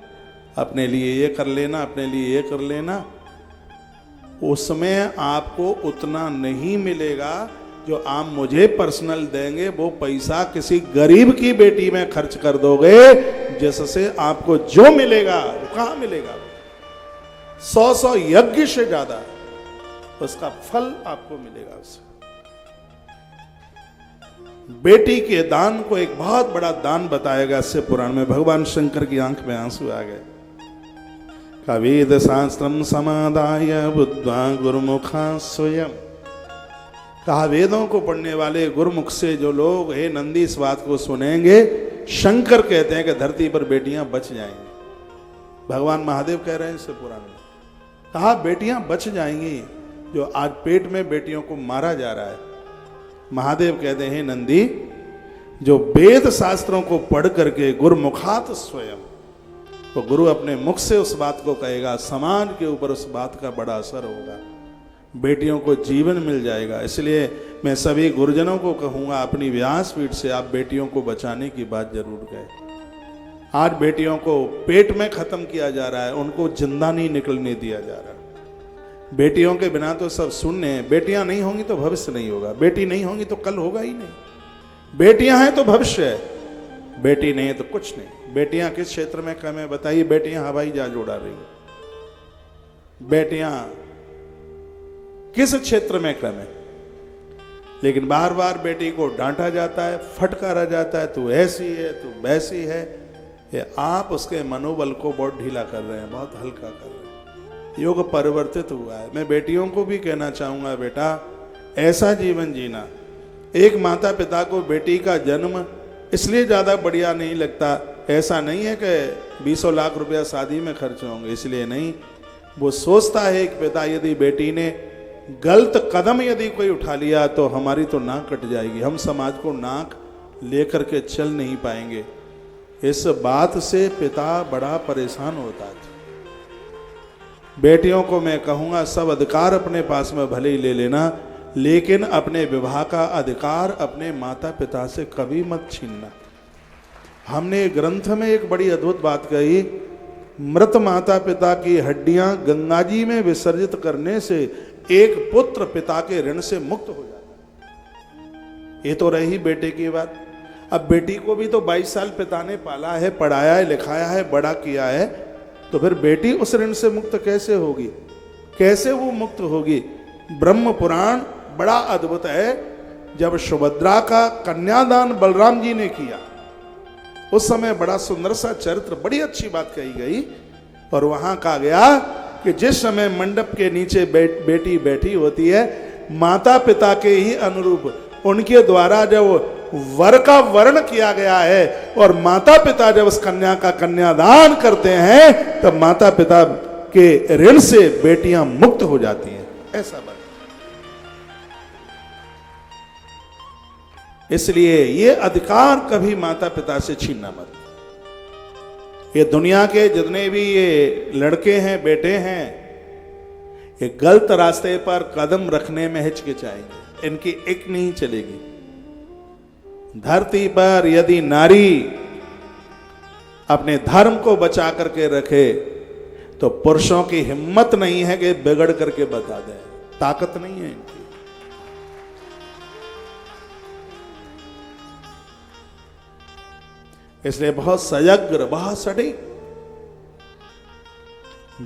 S1: अपने लिए ये कर लेना, अपने लिए ये कर लेना, उसमें आपको उतना नहीं मिलेगा जो आप मुझे पर्सनल देंगे। वो पैसा किसी गरीब की बेटी में खर्च कर दोगे, जिससे आपको जो मिलेगा वो कहाँ मिलेगा? 100 यज्ञ से ज्यादा उसका फल आपको मिलेगा। उससे बेटी के दान को एक बहुत बड़ा दान बताएगा इससे पुराण में। भगवान शंकर की आंख में आंसू आ गए। वेद शास्त्रम समादाय बुद्ध्वा गुरुमुखा स्वयं। कहा वेदों को पढ़ने वाले गुरुमुख से जो लोग हे नंदी इस बात को सुनेंगे, शंकर कहते हैं कि धरती पर बेटियां बच जाएंगी। भगवान महादेव कह रहे हैं इससे पुराण में, कहा बेटियां बच जाएंगी। जो आज पेट में बेटियों को मारा जा रहा है, महादेव कहते हैं नंदी, जो वेद शास्त्रों को पढ़ करके गुरुमुखात स्वयं, तो गुरु अपने मुख से उस बात को कहेगा, समाज के ऊपर उस बात का बड़ा असर होगा, बेटियों को जीवन मिल जाएगा। इसलिए मैं सभी गुरुजनों को कहूँगा, अपनी व्यासपीठ से आप बेटियों को बचाने की बात जरूर कहें। आज बेटियों को पेट में खत्म किया जा रहा है, उनको जिंदा नहीं निकलने दिया जा रहा। बेटियों के बिना तो सब शून्य है। बेटियां नहीं होंगी तो भविष्य नहीं होगा, बेटी नहीं होंगी तो कल होगा ही नहीं। बेटियां हैं तो भविष्य है, बेटी नहीं है तो कुछ नहीं। बेटियां किस क्षेत्र में कम है बताइए? बेटियां हवाई जहाज उड़ा रही है। बेटियां किस क्षेत्र में कम है? लेकिन बार बार बेटी को डांटा जाता है, फटकारा जाता है, तू ऐसी है, तू वैसी है। ये आप उसके मनोबल को बहुत ढीला कर रहे हैं, बहुत हल्का कर रहे हैं। युग परिवर्तित हुआ है। मैं बेटियों को भी कहना चाहूँगा, बेटा ऐसा जीवन जीना। एक माता पिता को बेटी का जन्म इसलिए ज़्यादा बढ़िया नहीं लगता, ऐसा नहीं है कि 20 लाख रुपया शादी में खर्च होंगे, इसलिए नहीं। वो सोचता है एक पिता, यदि बेटी ने गलत कदम यदि कोई उठा लिया तो हमारी तो नाक कट जाएगी, हम समाज को नाक लेकर के चल नहीं पाएंगे। इस बात से पिता बड़ा परेशान होता है। बेटियों को मैं कहूँगा, सब अधिकार अपने पास में भले ही ले लेना, लेकिन अपने विवाह का अधिकार अपने माता पिता से कभी मत छीनना। हमने ग्रंथ में एक बड़ी अद्भुत बात कही, मृत माता पिता की हड्डियां गंगा जी में विसर्जित करने से एक पुत्र पिता के ऋण से मुक्त हो जाता है। ये तो रही बेटे की बात। अब बेटी को भी तो 22 साल पिता ने पाला है, पढ़ाया है, लिखाया है, बड़ा किया है, तो फिर बेटी उस ऋण से मुक्त कैसे होगी? कैसे वो मुक्त होगी? ब्रह्म पुराण बड़ा अद्भुत है। जब सुभद्रा का कन्यादान बलराम जी ने किया, उस समय बड़ा सुंदर सा चरित्र, बड़ी अच्छी बात कही गई। और वहां कहा गया कि जिस समय मंडप के नीचे बेटी बैठी होती है, माता पिता के ही अनुरूप उनके द्वारा जब वर का वर्ण किया गया है और माता पिता जब उस कन्या का कन्यादान करते हैं, तब माता पिता के ऋण से बेटियां मुक्त हो जाती हैं। ऐसा बात। इसलिए ये अधिकार कभी माता पिता से छीनना मत। ये दुनिया के जितने भी ये लड़के हैं, बेटे हैं, ये गलत रास्ते पर कदम रखने में हिचकिचाएंगे, इनकी एक नहीं चलेगी। धरती पर यदि नारी अपने धर्म को बचा करके रखे तो पुरुषों की हिम्मत नहीं है कि बिगड़ करके बता दें, ताकत नहीं है इनकी। इसलिए बहुत सजग, बहुत सटीक।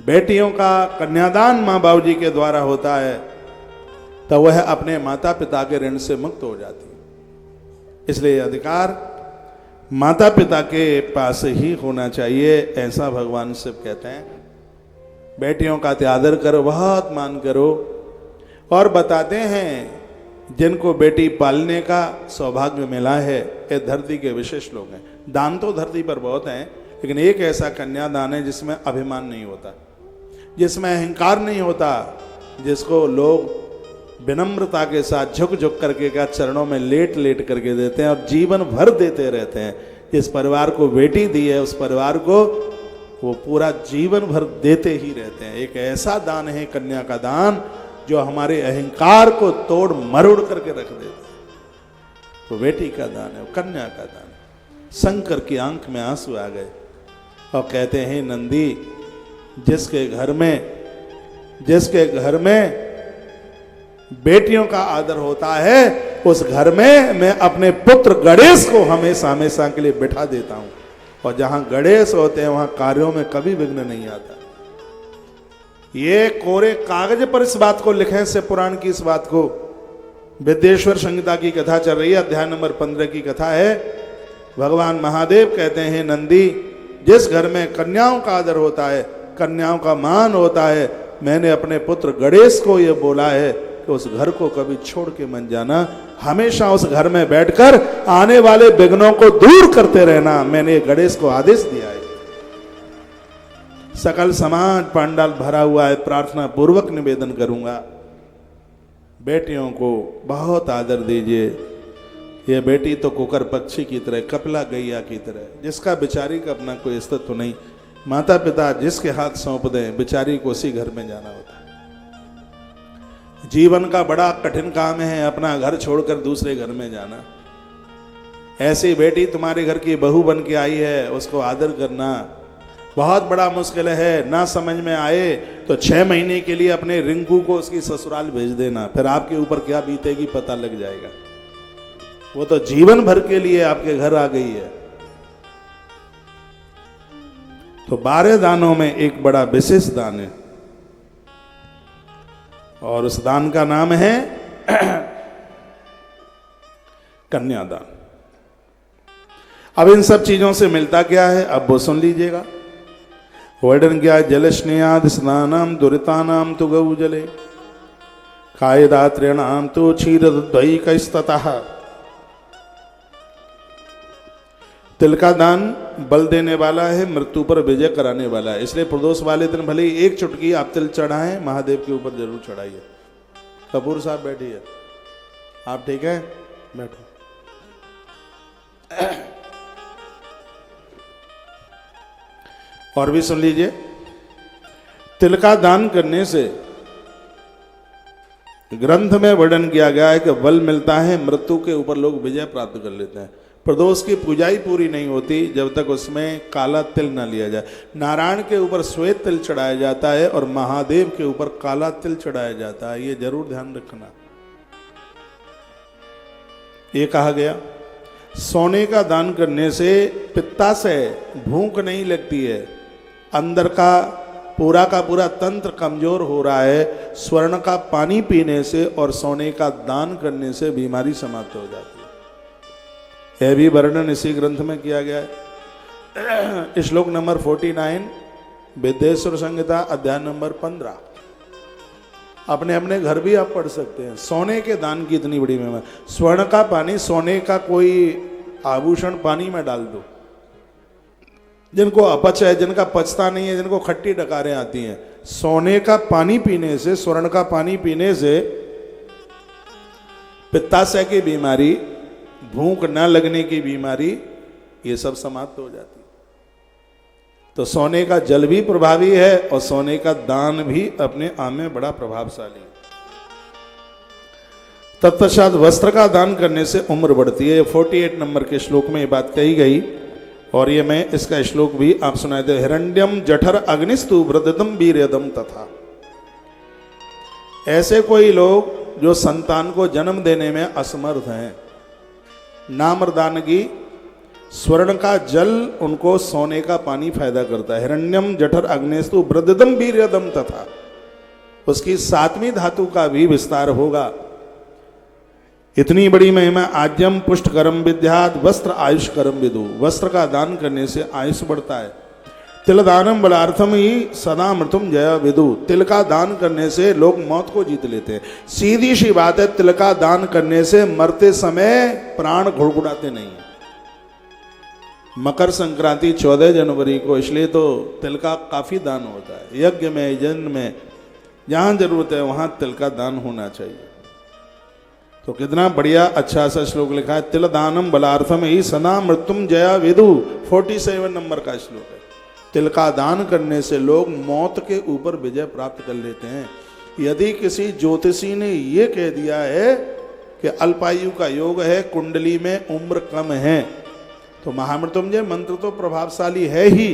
S1: बेटियों का कन्यादान मां बाबू जी के द्वारा होता है, तो वह अपने माता पिता के ऋण से मुक्त हो जाती है। इसलिए अधिकार माता पिता के पास ही होना चाहिए, ऐसा भगवान शिव कहते हैं। बेटियों का त्यादर करो, बहुत मान करो। और बताते हैं, जिनको बेटी पालने का सौभाग्य मिला है, ये धरती के विशेष लोग हैं। दान तो धरती पर बहुत हैं, लेकिन एक ऐसा कन्यादान है जिसमें अभिमान नहीं होता, जिसमें अहंकार नहीं होता, जिसको लोग विनम्रता के साथ झुक झुक करके क्या चरणों में लेट लेट करके देते हैं और जीवन भर देते रहते हैं। जिस परिवार को बेटी दी है, उस परिवार को वो पूरा जीवन भर देते ही रहते हैं। एक ऐसा दान है कन्या का दान, जो हमारे अहंकार को तोड़ मरोड़ करके रख देता है। तो बेटी का दान है, कन्या का दान। शंकर की आंख में आंसू आ गए और कहते हैं, नंदी, जिसके घर में बेटियों का आदर होता है, उस घर में मैं अपने पुत्र गणेश को हमेशा हमेशा के लिए बिठा देता हूं। और जहां गणेश होते हैं वहां कार्यों में कभी विघ्न नहीं आता। ये कोरे कागज पर इस बात को लिखे से पुराण की इस बात को। विद्येश्वर संहिता की कथा चल रही है, अध्याय नंबर 15 की कथा है। भगवान महादेव कहते हैं, नंदी, जिस घर में कन्याओं का आदर होता है, कन्याओं का मान होता है, मैंने अपने पुत्र गणेश को यह बोला है कि उस घर को कभी छोड़ के मत जाना, हमेशा उस घर में बैठकर आने वाले विघ्नों को दूर करते रहना। मैंने गणेश को आदेश दिया है। सकल समाज पंडाल भरा हुआ है, प्रार्थना पूर्वक निवेदन करूंगा, बेटियों को बहुत आदर दीजिए। ये बेटी तो कुकर पक्षी की तरह, कपिला गैया की तरह, जिसका बेचारी का अपना कोई अस्तित्व नहीं। माता पिता जिसके हाथ सौंप दें, बेचारी को उसी घर में जाना होता है। जीवन का बड़ा कठिन काम है अपना घर छोड़कर दूसरे घर में जाना। ऐसी बेटी तुम्हारे घर की बहू बन के आई है, उसको आदर करना बहुत बड़ा मुश्किल है। ना समझ में आए तो 6 महीने के लिए अपने रिंकू को उसकी ससुराल भेज देना, फिर आपके ऊपर क्या बीतेगी पता लग जाएगा। वो तो जीवन भर के लिए आपके घर आ गई है। तो 12 दानों में एक बड़ा विशेष दान है, और उस दान का नाम है कन्यादान। अब इन सब चीजों से मिलता क्या है, अब वो सुन लीजिएगा। वर्णन क्या, जल स्नेहाद स्नानाम दुरितानाम तु गौ जले कायदात्रेणाम तो क्षीरद्वैकस्ततः। तिल का दान बल देने वाला है, मृत्यु पर विजय कराने वाला है। इसलिए प्रदोष वाले दिन भले ही एक चुटकी आप तिल चढ़ाएं, महादेव के ऊपर जरूर चढ़ाइए। कपूर साहब बैठिए, आप ठीक है, बैठो। और भी सुन लीजिए, तिल का दान करने से ग्रंथ में वर्णन किया गया है कि बल मिलता है, मृत्यु के ऊपर लोग विजय प्राप्त कर लेते हैं। प्रदोष की पूजा ही पूरी नहीं होती जब तक उसमें काला तिल न लिया जाए। नारायण के ऊपर श्वेत तिल चढ़ाया जाता है और महादेव के ऊपर काला तिल चढ़ाया जाता है, ये जरूर ध्यान रखना। ये कहा गया सोने का दान करने से पित्ता से भूख नहीं लगती है, अंदर का पूरा तंत्र कमजोर हो रहा है। स्वर्ण का पानी पीने से और सोने का दान करने से बीमारी समाप्त हो जाती है। यह भी वर्णन इसी ग्रंथ में किया गया है। श्लोक नंबर 49 विद्येश्वर संहिता अध्याय नंबर 15। अपने अपने घर भी आप पढ़ सकते हैं। सोने के दान की इतनी बड़ी महिमा। स्वर्ण का पानी, सोने का कोई आभूषण पानी में डाल दो, जिनको अपच है, जिनका पचता नहीं है, जिनको खट्टी डकारें आती हैं, सोने का पानी पीने से, स्वर्ण का पानी पीने से पित्ताशय की बीमारी, भूख न लगने की बीमारी, ये सब समाप्त हो जाती है। तो सोने का जल भी प्रभावी है और सोने का दान भी अपने आप में बड़ा प्रभावशाली है। तत्पश्चात वस्त्र का दान करने से उम्र बढ़ती है। 48 नंबर के श्लोक में ये बात कही गई और ये मैं इसका श्लोक भी आप सुनाए थे। हिरण्यम जठर अग्निस्तु वृद्धतम वीर्यदम तथा। ऐसे कोई लोग जो संतान को जन्म देने में असमर्थ हैं, नामर्दानगी, स्वर्ण का जल उनको सोने का पानी फायदा करता है। हिरण्यम जठर अग्निस्तु वृद्धतम वीर्यदम तथा, उसकी 7वीं धातु का भी विस्तार होगा। इतनी बड़ी महिमा। आज्यम पुष्ट कर्म विद्यात वस्त्र आयुष कर्म विदु। वस्त्र का दान करने से आयुष बढ़ता है। तिल दानम बलार्थम ही सदा मृत्युम जया विदु। तिल का दान करने से लोग मौत को जीत लेते हैं। सीधी सी बात है, तिल का दान करने से मरते समय प्राण घुड़घुड़ाते नहीं है। मकर संक्रांति 14 जनवरी को, इसलिए तो तिल का काफी दान होता है। यज्ञ में, यजन में, जहां जरूरत है वहां तिल का दान होना चाहिए। तो कितना बढ़िया अच्छा सा श्लोक लिखा है। तिल दानम बलार्थम ही सदा मृत्युम जया विदु। 47 नंबर का श्लोक है। तिल का दान करने से लोग मौत के ऊपर विजय प्राप्त कर लेते हैं। यदि किसी ज्योतिषी ने ये कह दिया है कि अल्पायु का योग है, कुंडली में उम्र कम है, तो महामृत्युंजय मंत्र तो प्रभावशाली है ही,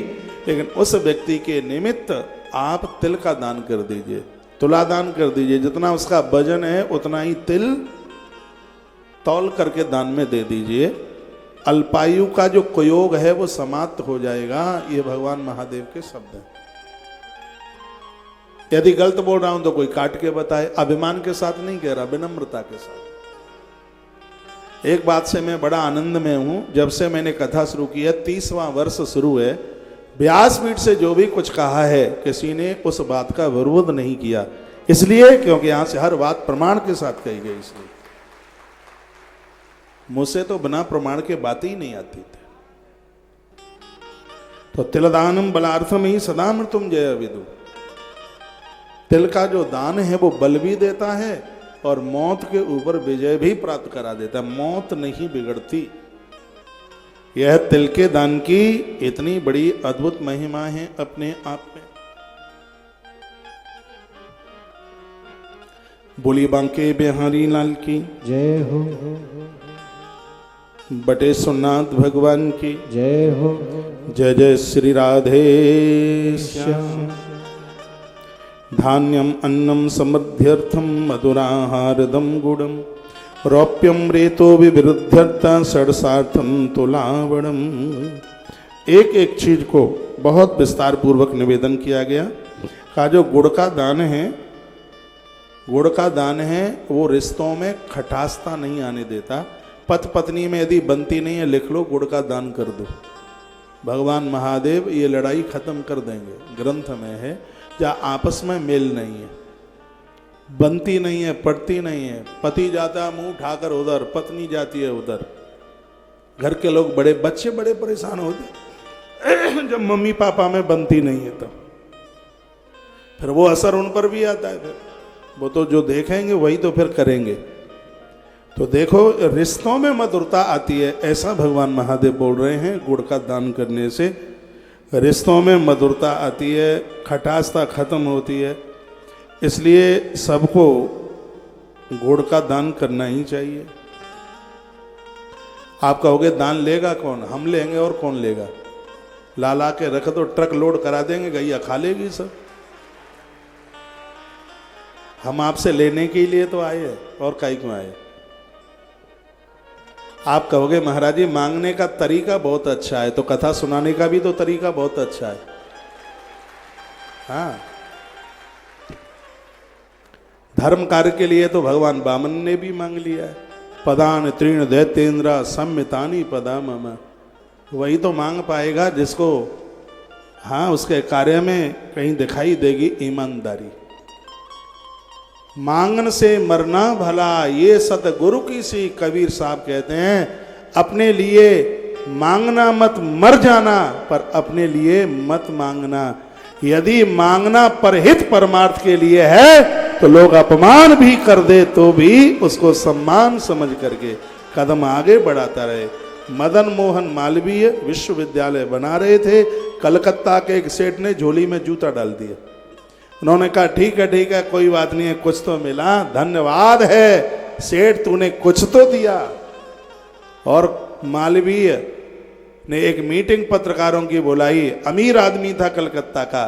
S1: लेकिन उस व्यक्ति के निमित्त आप तिल का दान कर दीजिए, तुला दान कर दीजिए। जितना उसका वजन है उतना ही तिल तौल करके दान में दे दीजिए। अल्पायु का जो कुयोग है वो समाप्त हो जाएगा। ये भगवान महादेव के शब्द हैं। यदि गलत बोल रहा हूं तो कोई काट के बताए। अभिमान के साथ नहीं कह रहा, विनम्रता के साथ। एक बात से मैं बड़ा आनंद में हूं। जब से मैंने कथा शुरू की है, 30वां वर्ष शुरू है, व्यासपीठ से जो भी कुछ कहा है किसी ने उस बात का विरोध नहीं किया। इसलिए क्योंकि यहां से हर बात प्रमाण के साथ कही गई। इसलिए मुझसे तो बिना प्रमाण के बात ही नहीं आती थी। तो तिलदानम बलार्थम ही सदा मृत्युम जय विदु। तिल का जो दान है वो बल भी देता है और मौत के ऊपर विजय भी प्राप्त करा देता है। मौत नहीं बिगड़ती। यह तिल के दान की इतनी बड़ी अद्भुत महिमा है अपने आप में। बोली बांके बिहारी लाल की
S2: जय हो।
S1: बटे सोमनाथ भगवान की
S2: जय हो।
S1: जय जय श्री राधे श्याम। धान्यम अन्नम समृद्ध्यर्थम मधुराहारदम गुड़म रौप्यम रेतो विवृद्ध्यर्था षड्सार्थम तुलावणम। एक एक चीज को बहुत विस्तार पूर्वक निवेदन किया गया। का जो गुड़ का दान है, गुड़ का दान है वो रिश्तों में खटासता नहीं आने देता। पत पत्नी में यदि बनती नहीं है, लिख लो, गुड़ का दान कर दो। भगवान महादेव ये लड़ाई खत्म कर देंगे। ग्रंथ में है, जहाँ आपस में मेल नहीं है, बनती नहीं है, पड़ती नहीं है, पति जाता है मुंह उठाकर उधर, पत्नी जाती है उधर, घर के लोग बड़े, बच्चे बड़े परेशान होते जब मम्मी पापा में बनती नहीं है तब फिर वो असर उन पर भी आता है। फिर वो तो जो देखेंगे वही तो फिर करेंगे। तो देखो, रिश्तों में मधुरता आती है, ऐसा भगवान महादेव बोल रहे हैं। गुड़ का दान करने से रिश्तों में मधुरता आती है, खटासता खत्म होती है। इसलिए सबको गुड़ का दान करना ही चाहिए। आप कहोगे दान लेगा कौन? हम लेंगे, और कौन लेगा? ला के रख दो, ट्रक लोड करा देंगे, गैया खा लेगी सब। हम आपसे लेने के लिए तो आए हैं, और काहे क्यों आए? आप कहोगे महाराज जी मांगने का तरीका बहुत अच्छा है, तो कथा सुनाने का भी तो तरीका बहुत अच्छा है। हाँ, धर्म कार्य के लिए तो भगवान वामन ने भी मांग लिया है, पदान तृण दैत्येन्द्र सम्मितानी पदा मम। वही तो मांग पाएगा जिसको, हाँ, उसके कार्य में कहीं दिखाई देगी ईमानदारी। मांगन से मरना भला, ये सतगुरु की सी कबीर साहब कहते हैं। अपने लिए मांगना मत, मर जाना, पर अपने लिए मत मांगना। यदि मांगना परहित परमार्थ के लिए है तो लोग अपमान भी कर दे तो भी उसको सम्मान समझ करके कदम आगे बढ़ाता रहे। मदन मोहन मालवीय विश्वविद्यालय बना रहे थे, कलकत्ता के एक सेठ ने झोली में जूता डाल दिया। उन्होंने कहा ठीक है, कोई बात नहीं है, कुछ तो मिला, धन्यवाद है सेठ, तूने कुछ तो दिया। और मालवीय ने एक मीटिंग पत्रकारों की बुलाई, अमीर आदमी था कलकत्ता का,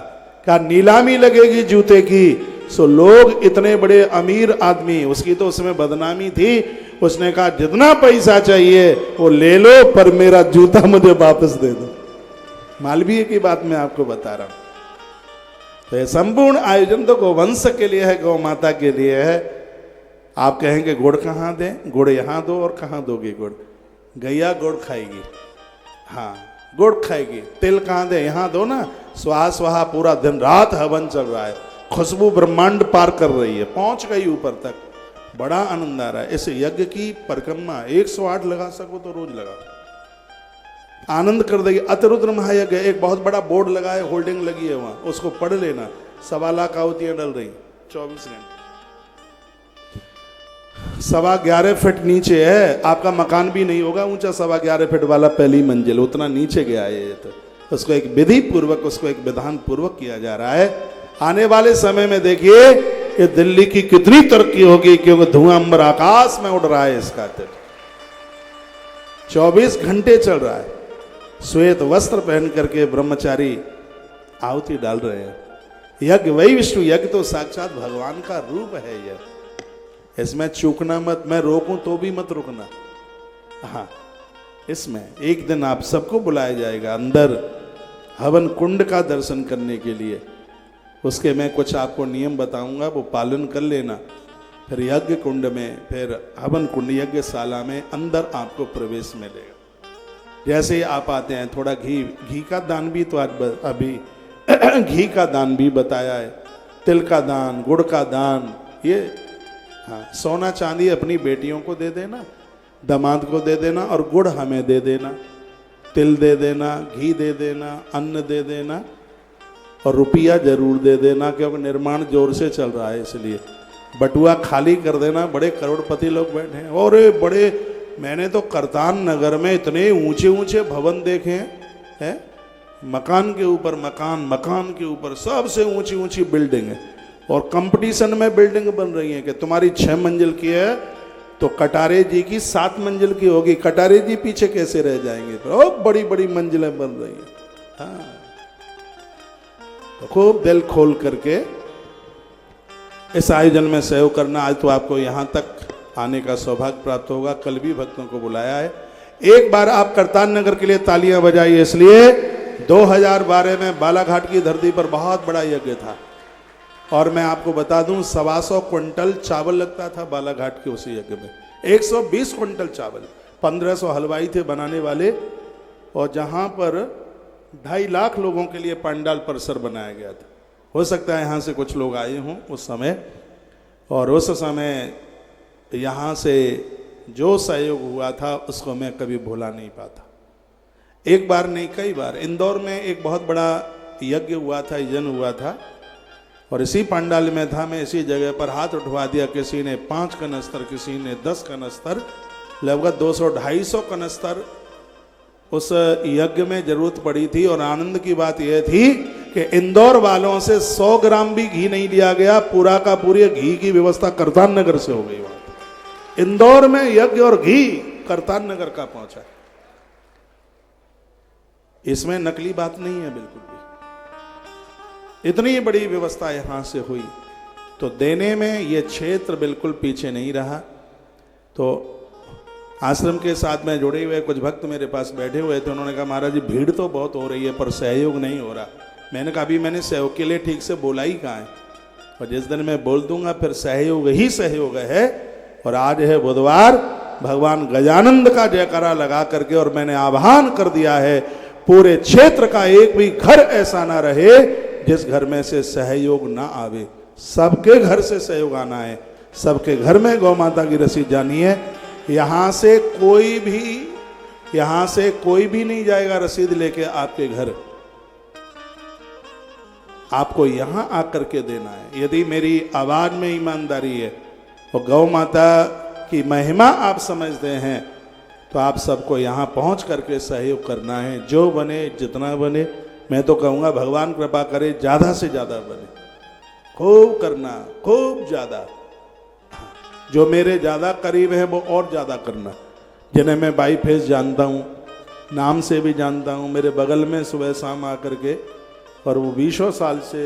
S1: कहा नीलामी लगेगी जूते की। सो लोग इतने बड़े अमीर आदमी, उसकी तो उसमें बदनामी थी, उसने कहा जितना पैसा चाहिए वो ले लो, पर मेरा जूता मुझे वापस दे दो। मालवीय की बात मैं आपको बता रहा हूं। तो ये संपूर्ण आयोजन तो गौवंश के लिए है, गौ माता के लिए है। आप कहेंगे गुड़ कहाँ दें? गुड़ यहाँ दो, और कहाँ दोगे गुड़? गैया गुड़ खाएगी, हाँ गुड़ खाएगी। तिल कहाँ दे? यहाँ दो ना। स्वाहा स्वाहा पूरा दिन रात हवन चल रहा है, खुशबू ब्रह्मांड पार कर रही है, पहुंच गई ऊपर तक, बड़ा आनंद आ रहा है। इस यज्ञ की परिक्रमा 108 लगा सको तो रोज लगा, आनंद कर देगी। अतिरुद्र महायज्ञ, एक बहुत बड़ा बोर्ड लगा है, होल्डिंग लगी है वहां, उसको पढ़ लेना। 1.25 लाख आहुतियां डल रही 24 घंटे। 11.25 फीट नीचे है, आपका मकान भी नहीं होगा ऊंचा 11.25 फीट वाला, पहली मंजिल, उतना नीचे गया है ये। तो उसको एक विधि पूर्वक, उसको एक विधान पूर्वक किया जा रहा है। आने वाले समय में देखिए कि दिल्ली की कितनी तरक्की होगी, क्योंकि धुआं अंबर आकाश में उड़ रहा है इसका। 24 घंटे चल रहा है। श्वेत वस्त्र पहन करके ब्रह्मचारी आहुति डाल रहे हैं। यज्ञ वही विष्णु यज्ञ तो साक्षात भगवान का रूप है यह। इसमें चूकना मत, मैं रोकूं तो भी मत रुकना। हाँ, इसमें एक दिन आप सबको बुलाया जाएगा अंदर हवन कुंड का दर्शन करने के लिए। उसके मैं कुछ आपको नियम बताऊंगा, वो पालन कर लेना। फिर यज्ञ कुंड में, फिर हवन कुंड यज्ञशाला में अंदर आपको प्रवेश मिलेगा। जैसे ही आप आते हैं, थोड़ा घी का दान भी तो आज अभी घी का दान भी बताया है, तिल का दान, गुड़ का दान, ये हाँ, सोना चांदी अपनी बेटियों को दे देना, दामाद को दे देना, और गुड़ हमें दे देना, तिल दे देना, घी दे देना, अन्न दे देना, और रुपया जरूर दे देना, क्योंकि निर्माण जोर से चल रहा है, इसलिए बटुआ खाली कर देना। बड़े करोड़पति लोग बैठे हैं, और बड़े, मैंने तो करतान नगर में इतने ऊंचे ऊंचे भवन देखे हैं, मकान के ऊपर मकान, मकान के ऊपर सबसे ऊंची ऊंची बिल्डिंग है, और कंपटीशन में बिल्डिंग बन रही है कि तुम्हारी 6 मंजिल की है तो कटारे जी की 7 मंजिल की होगी, कटारे जी पीछे कैसे रह जाएंगे? तो बड़ी बड़ी मंजिलें बन रही है। हाँ, तो खूब दिल खोल करके इस आयोजन में सहयोग करना। आज तो आपको यहाँ तक आने का सौभाग्य प्राप्त होगा, कल भी भक्तों को बुलाया है। एक बार आप करतान नगर के लिए तालियां बजाइए, इसलिए 2012 में बालाघाट की धरती पर बहुत बड़ा यज्ञ था, और मैं आपको बता दूं 125 क्विंटल चावल लगता था बालाघाट के उसी यज्ञ में। 120 क्विंटल चावल, 1500 हलवाई थे बनाने वाले, और जहाँ पर 2.5 लाख लोगों के लिए पंडाल परिसर बनाया गया था। हो सकता है यहाँ से कुछ लोग आए हों उस समय, और उस समय यहाँ से जो सहयोग हुआ था उसको मैं कभी भुला नहीं पाता। एक बार नहीं कई बार इंदौर में एक बहुत बड़ा यज्ञ हुआ था, यजन हुआ था, और इसी पंडाल में था। मैं इसी जगह पर हाथ उठवा दिया, किसी ने 5 कनस्तर, किसी ने 10 कनस्तर, लगभग 200-250 कनस्तर उस यज्ञ में जरूरत पड़ी थी। और आनंद की बात यह थी कि इंदौर वालों से 100 ग्राम भी घी नहीं लिया गया, पूरा का पूरी घी की व्यवस्था करतार नगर से हो गई। वहां इंदौर में यज्ञ और घी करतार नगर का पहुंचा। इसमें नकली बात नहीं है बिल्कुल भी। इतनी बड़ी व्यवस्था यहां से हुई, तो देने में ये क्षेत्र बिल्कुल पीछे नहीं रहा। तो आश्रम के साथ में जुड़े हुए कुछ भक्त मेरे पास बैठे हुए थे, उन्होंने कहा महाराज जी भीड़ तो बहुत हो रही है पर सहयोग नहीं हो रहा। मैंने कहा अभी मैंने सहयोग के लिए ठीक से बोला ही कहाँ है, और जिस दिन मैं बोल दूंगा फिर सहयोग ही सहयोग है। और आज है बुधवार, भगवान गजानंद का जयकारा लगा करके और मैंने आह्वान कर दिया है, पूरे क्षेत्र का एक भी घर ऐसा ना रहे जिस घर में से सहयोग ना आवे। सबके घर से सहयोग आना है, सबके घर में गौ माता की रसीद जानी है। यहां से कोई भी नहीं जाएगा रसीद लेके आपके घर, आपको यहां आकर के देना है। यदि मेरी आवाज में ईमानदारी है और गौ माता की महिमा आप समझते हैं, तो आप सबको यहां पहुंच करके सहयोग करना है। जो बने जितना बने, मैं तो कहूंगा भगवान कृपा करे ज्यादा से ज्यादा बने, खूब करना, खूब ज्यादा। जो मेरे ज़्यादा करीब हैं वो और ज़्यादा करना, जिन्हें मैं बाई फेस जानता हूँ, नाम से भी जानता हूँ, मेरे बगल में सुबह शाम आकर के, और वो 20 साल से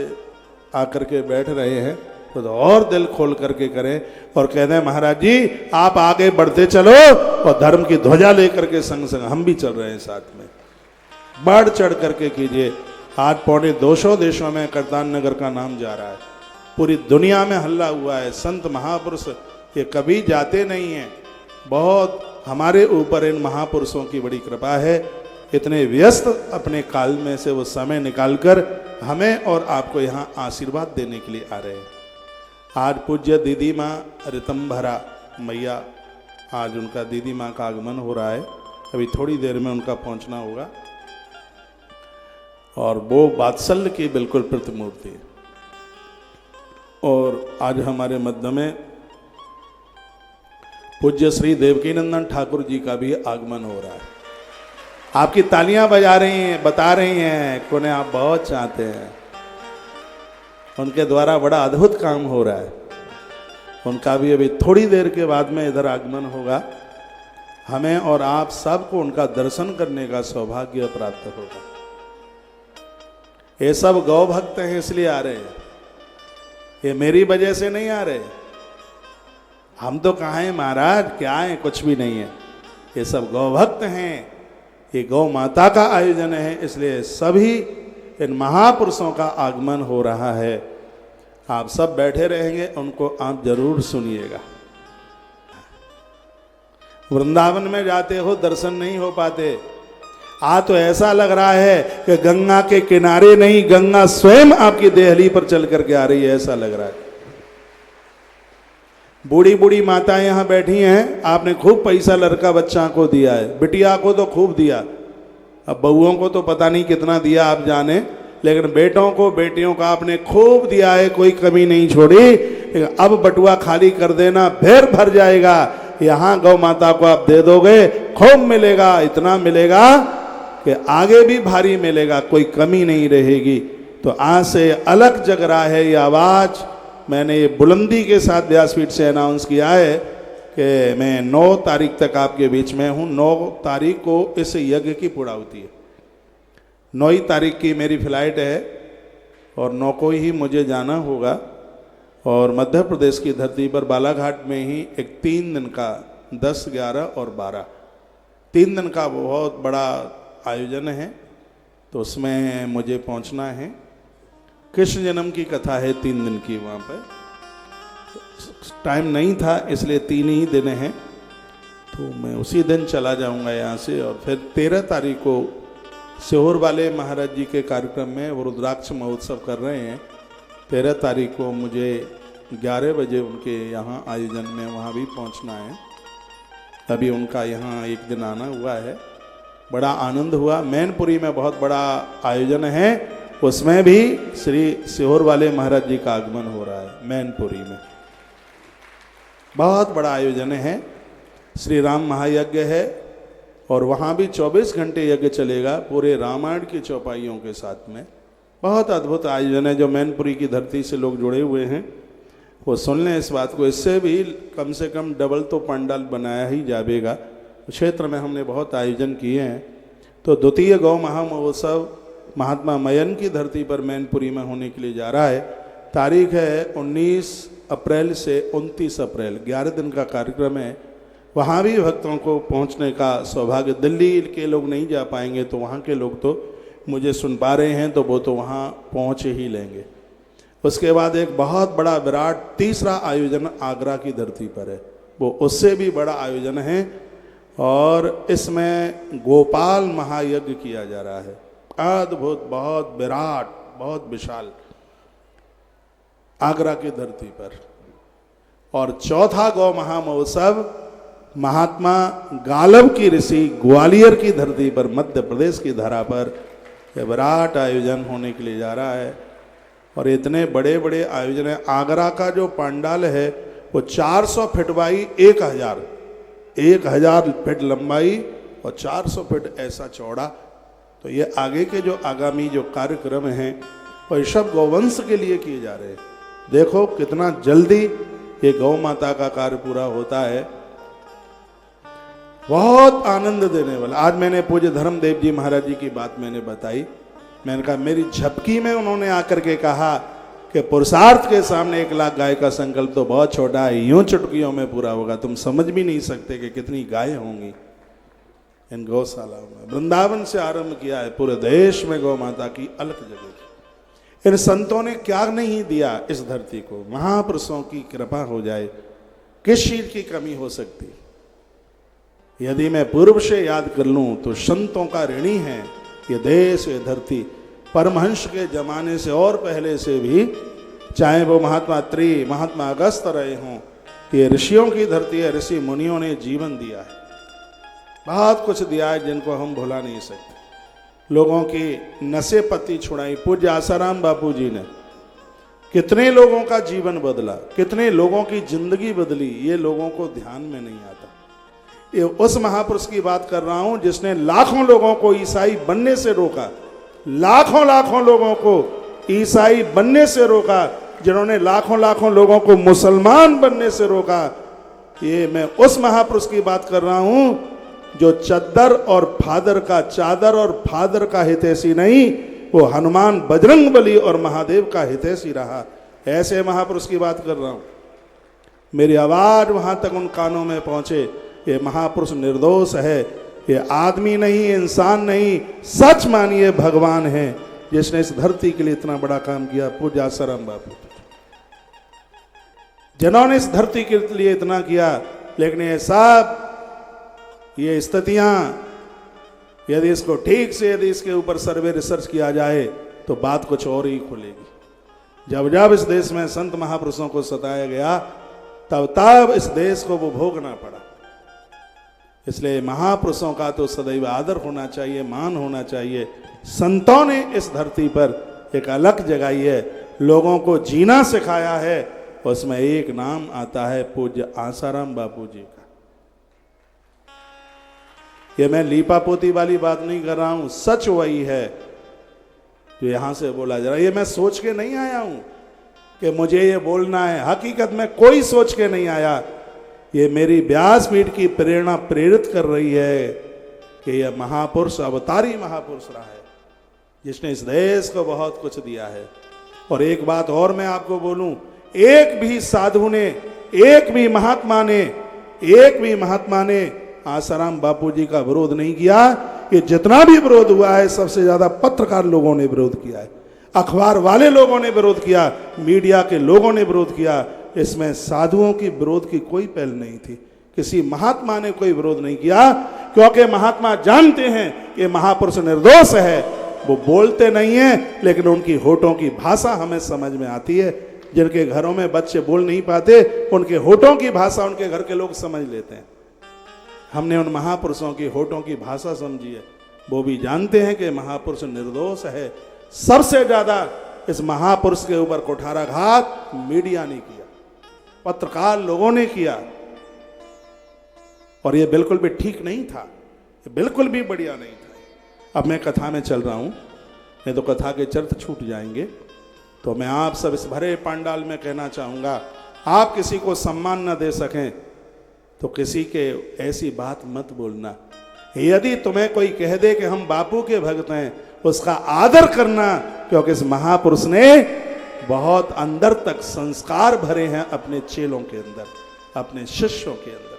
S1: आकर के बैठ रहे हैं, तो और दिल खोल करके करें और कहते हैं महाराज जी आप आगे बढ़ते चलो, और धर्म की ध्वजा लेकर के संग संग हम भी चल रहे हैं साथ में। बढ़ चढ़ करके कीजिए। आज 250 देशों में करतार नगर का नाम जा रहा है, पूरी दुनिया में हल्ला हुआ है। संत महापुरुष ये कभी जाते नहीं हैं। बहुत हमारे ऊपर इन महापुरुषों की बड़ी कृपा है, इतने व्यस्त अपने काल में से वो समय निकालकर हमें और आपको यहाँ आशीर्वाद देने के लिए आ रहे हैं। आज पूज्य दीदी माँ रितंभरा मैया, आज उनका दीदी माँ का आगमन हो रहा है, अभी थोड़ी देर में उनका पहुँचना होगा, और वो वात्सल्य की बिल्कुल प्रतिमूर्ति है। और आज हमारे मध्य में पूज्य श्री देवकीनंदन ठाकुर जी का भी आगमन हो रहा है। आपकी तालियां बजा रही हैं, बता रही हैं कोने आप बहुत चाहते हैं। उनके द्वारा बड़ा अद्भुत काम हो रहा है। उनका भी अभी थोड़ी देर के बाद में इधर आगमन होगा। हमें और आप सबको उनका दर्शन करने का सौभाग्य प्राप्त होगा। ये सब गौ भक्त हैं इसलिए आ रहे हैं, ये मेरी वजह से नहीं आ रहे। हम तो कहाँ हैं महाराज, क्या है, कुछ भी नहीं है। ये सब गौ भक्त हैं, ये गौ माता का आयोजन है, इसलिए सभी इन महापुरुषों का आगमन हो रहा है। आप सब बैठे रहेंगे, उनको आप जरूर सुनिएगा। वृंदावन में जाते हो दर्शन नहीं हो पाते। आज तो ऐसा लग रहा है कि गंगा के किनारे नहीं, गंगा स्वयं आपकी देहली पर चल करके आ रही है, ऐसा लग रहा है। बूढ़ी बूढ़ी माताएं यहाँ बैठी हैं, आपने खूब पैसा लड़का बच्चा को दिया है, बिटिया को तो खूब दिया, अब बहुओं को तो पता नहीं कितना दिया आप जाने, लेकिन बेटों को बेटियों का आपने खूब दिया है, कोई कमी नहीं छोड़ी। अब बटुआ खाली कर देना, फिर भर जाएगा। यहाँ गौ माता को आप दे दोगे, खूब मिलेगा, इतना मिलेगा कि आगे भी भारी मिलेगा, कोई कमी नहीं रहेगी। तो आज से अलग जग रहा है ये आवाज़। मैंने ये बुलंदी के साथ व्यासपीठ से अनाउंस किया है कि मैं 9 तारीख तक आपके बीच में हूँ। 9 तारीख को इस यज्ञ की पूर्णाहुति है। 9 तारीख की मेरी फ्लाइट है और 9 को ही मुझे जाना होगा। और मध्य प्रदेश की धरती पर बालाघाट में ही एक 3 दिन का 10, 11 और 12 3 दिन का बहुत बड़ा आयोजन है, तो उसमें मुझे पहुंचना है। कृष्ण जन्म की कथा है 3 दिन की, वहाँ पर टाइम नहीं था इसलिए 3 ही दिन हैं। तो मैं उसी दिन चला जाऊंगा यहाँ से। और फिर 13 तारीख को सीहोर वाले महाराज जी के कार्यक्रम में वो रुद्राक्ष महोत्सव कर रहे हैं। 13 तारीख को मुझे 11 बजे उनके यहाँ आयोजन में वहाँ भी पहुँचना है। अभी उनका यहाँ एक दिन आना हुआ है, बड़ा आनंद हुआ। मैनपुरी में बहुत बड़ा आयोजन है, उसमें भी श्री सीहोर वाले महाराज जी का आगमन हो रहा है। मैनपुरी में बहुत बड़ा आयोजन है, श्री राम महायज्ञ है और वहाँ भी 24 घंटे यज्ञ चलेगा पूरे रामायण की चौपाइयों के साथ में। बहुत अद्भुत आयोजन है। जो मैनपुरी की धरती से लोग जुड़े हुए हैं वो सुन लें इस बात को। इससे भी कम से कम डबल तो पंडाल बनाया ही जाएगा। क्षेत्र में हमने बहुत आयोजन किए हैं। तो द्वितीय गौ महामहोत्सव महात्मा मयन की धरती पर मैनपुरी में होने के लिए जा रहा है। तारीख है 19 अप्रैल से 29 अप्रैल, 11 दिन का कार्यक्रम है। वहाँ भी भक्तों को पहुँचने का सौभाग्य, दिल्ली के लोग नहीं जा पाएंगे तो वहाँ के लोग तो मुझे सुन पा रहे हैं तो वो तो वहाँ पहुँच ही लेंगे। उसके बाद एक बहुत बड़ा विराट तीसरा आयोजन आगरा की धरती पर है, वो उससे भी बड़ा आयोजन है और इसमें गोपाल महायज्ञ किया जा रहा है। अद्भुत, बहुत विराट, बहुत विशाल, आगरा की धरती पर। और चौथा गौ महामहोत्सव महात्मा गालब की ऋषि ग्वालियर की धरती पर, मध्य प्रदेश की धरा पर यह विराट आयोजन होने के लिए जा रहा है। और इतने बड़े बड़े आयोजन है। आगरा का जो पंडाल है वो 400 फीट बाई 1000 फीट लंबाई और 400 फीट ऐसा चौड़ा। तो ये आगे के जो आगामी जो कार्यक्रम हैं वो सब गौवंश के लिए किए जा रहे हैं। देखो कितना जल्दी ये गौ माता का कार्य पूरा होता है, बहुत आनंद देने वाला। आज मैंने पूज्य धर्मदेव जी महाराज जी की बात मैंने बताई। मैंने कहा मेरी झपकी में उन्होंने आकर के कहा कि पुरुषार्थ के सामने 1 लाख गाय का संकल्प तो बहुत छोटा है, यूं चुटकियों में पूरा होगा। तुम समझ भी नहीं सकते कि कितनी गाय होंगी इन गौशालाओं में। वृंदावन से आरंभ किया है, पूरे देश में गौ माता की अलग जगह। इन संतों ने क्या नहीं दिया इस धरती को। महापुरुषों की कृपा हो जाए, किस चीज की कमी हो सकती। यदि मैं पूर्व से याद कर लूं तो संतों का ऋणी है ये देश, ये धरती। परमहंस के जमाने से और पहले से भी, चाहे वो महात्मा त्रि, महात्मा अगस्त रहे हों, ये ऋषियों की धरती है। ऋषि मुनियों ने जीवन दिया है, बहुत कुछ दिया है जिनको हम भुला नहीं सकते। लोगों की नशे पत्ती छुड़ाई। पूज्य आसाराम बापू जी ने कितने लोगों का जीवन बदला, कितने लोगों की जिंदगी बदली, ये लोगों को ध्यान में नहीं आता। ये उस महापुरुष की बात कर रहा हूं जिसने लाखों लोगों को ईसाई बनने से रोका, लाखों लोगों को ईसाई बनने से रोका, जिन्होंने लाखों लोगों को मुसलमान बनने से रोका। ये मैं उस महापुरुष की बात कर रहा हूं जो चादर और फादर का हितैषी नहीं, वो हनुमान, बजरंग बली और महादेव का हितैषी रहा। ऐसे महापुरुष की बात कर रहा हूं। मेरी आवाज वहां तक उन कानों में पहुंचे। ये महापुरुष निर्दोष है, ये आदमी नहीं, इंसान नहीं, सच मानिए भगवान है, जिसने इस धरती के लिए इतना बड़ा काम किया। पूज्य आसाराम बापू जिन्होंने इस धरती के लिए इतना किया। लेकिन ये सब, ये स्थितियां, यदि इसको ठीक से, यदि इसके ऊपर सर्वे रिसर्च किया जाए तो बात कुछ और ही खुलेगी। जब इस देश में संत महापुरुषों को सताया गया तब इस देश को वो भोगना पड़ा। इसलिए महापुरुषों का तो सदैव आदर होना चाहिए, मान होना चाहिए। संतों ने इस धरती पर एक अलग जगाई है, लोगों को जीना सिखाया है। उसमें एक नाम आता है पूज्य आसाराम बापू जी का। ये मैं लीपा पोती वाली बात नहीं कर रहा हूं, सच वही है जो यहां से बोला जा रहा है। ये मैं सोच के नहीं आया हूं कि मुझे ये बोलना है, हकीकत में कोई सोच के नहीं आया। ये मेरी व्यासपीठ की प्रेरणा प्रेरित कर रही है कि यह महापुरुष अवतारी महापुरुष रहा है, जिसने इस देश को बहुत कुछ दिया है। और एक बात और मैं आपको बोलूं, एक भी साधु ने, एक भी महात्मा ने आसाराम बापू जी का विरोध नहीं किया। कि जितना भी विरोध हुआ है सबसे ज्यादा पत्रकार लोगों ने विरोध किया है, अखबार वाले लोगों ने विरोध किया, मीडिया के लोगों ने विरोध किया। इसमें साधुओं की विरोध की कोई पहल नहीं थी, किसी महात्मा ने कोई विरोध नहीं किया, क्योंकि महात्मा जानते हैं कि महापुरुष निर्दोष है। वो बोलते नहीं है, लेकिन उनकी होठों की भाषा हमें समझ में आती है। जिनके घरों में बच्चे बोल नहीं पाते, उनके होठों की भाषा उनके घर के लोग समझ लेते हैं। हमने उन महापुरुषों की होठों की भाषा समझी है। वो भी जानते हैं कि महापुरुष निर्दोष है। सबसे ज्यादा इस महापुरुष के ऊपर कुठाराघात मीडिया ने किया, पत्रकार लोगों ने किया, और ये बिल्कुल भी ठीक नहीं था, ये बिल्कुल भी बढ़िया नहीं था। अब मैं कथा में चल रहा हूं, नहीं तो कथा के चर्थ छूट जाएंगे। तो मैं आप सब इस भरे पंडाल में कहना चाहूंगा, आप किसी को सम्मान न दे सकें तो किसी के ऐसी बात मत बोलना। यदि तुम्हें कोई कह दे कि हम बापू के भक्त हैं, उसका आदर करना, क्योंकि इस महापुरुष ने बहुत अंदर तक संस्कार भरे हैं अपने चेलों के अंदर, अपने शिष्यों के अंदर।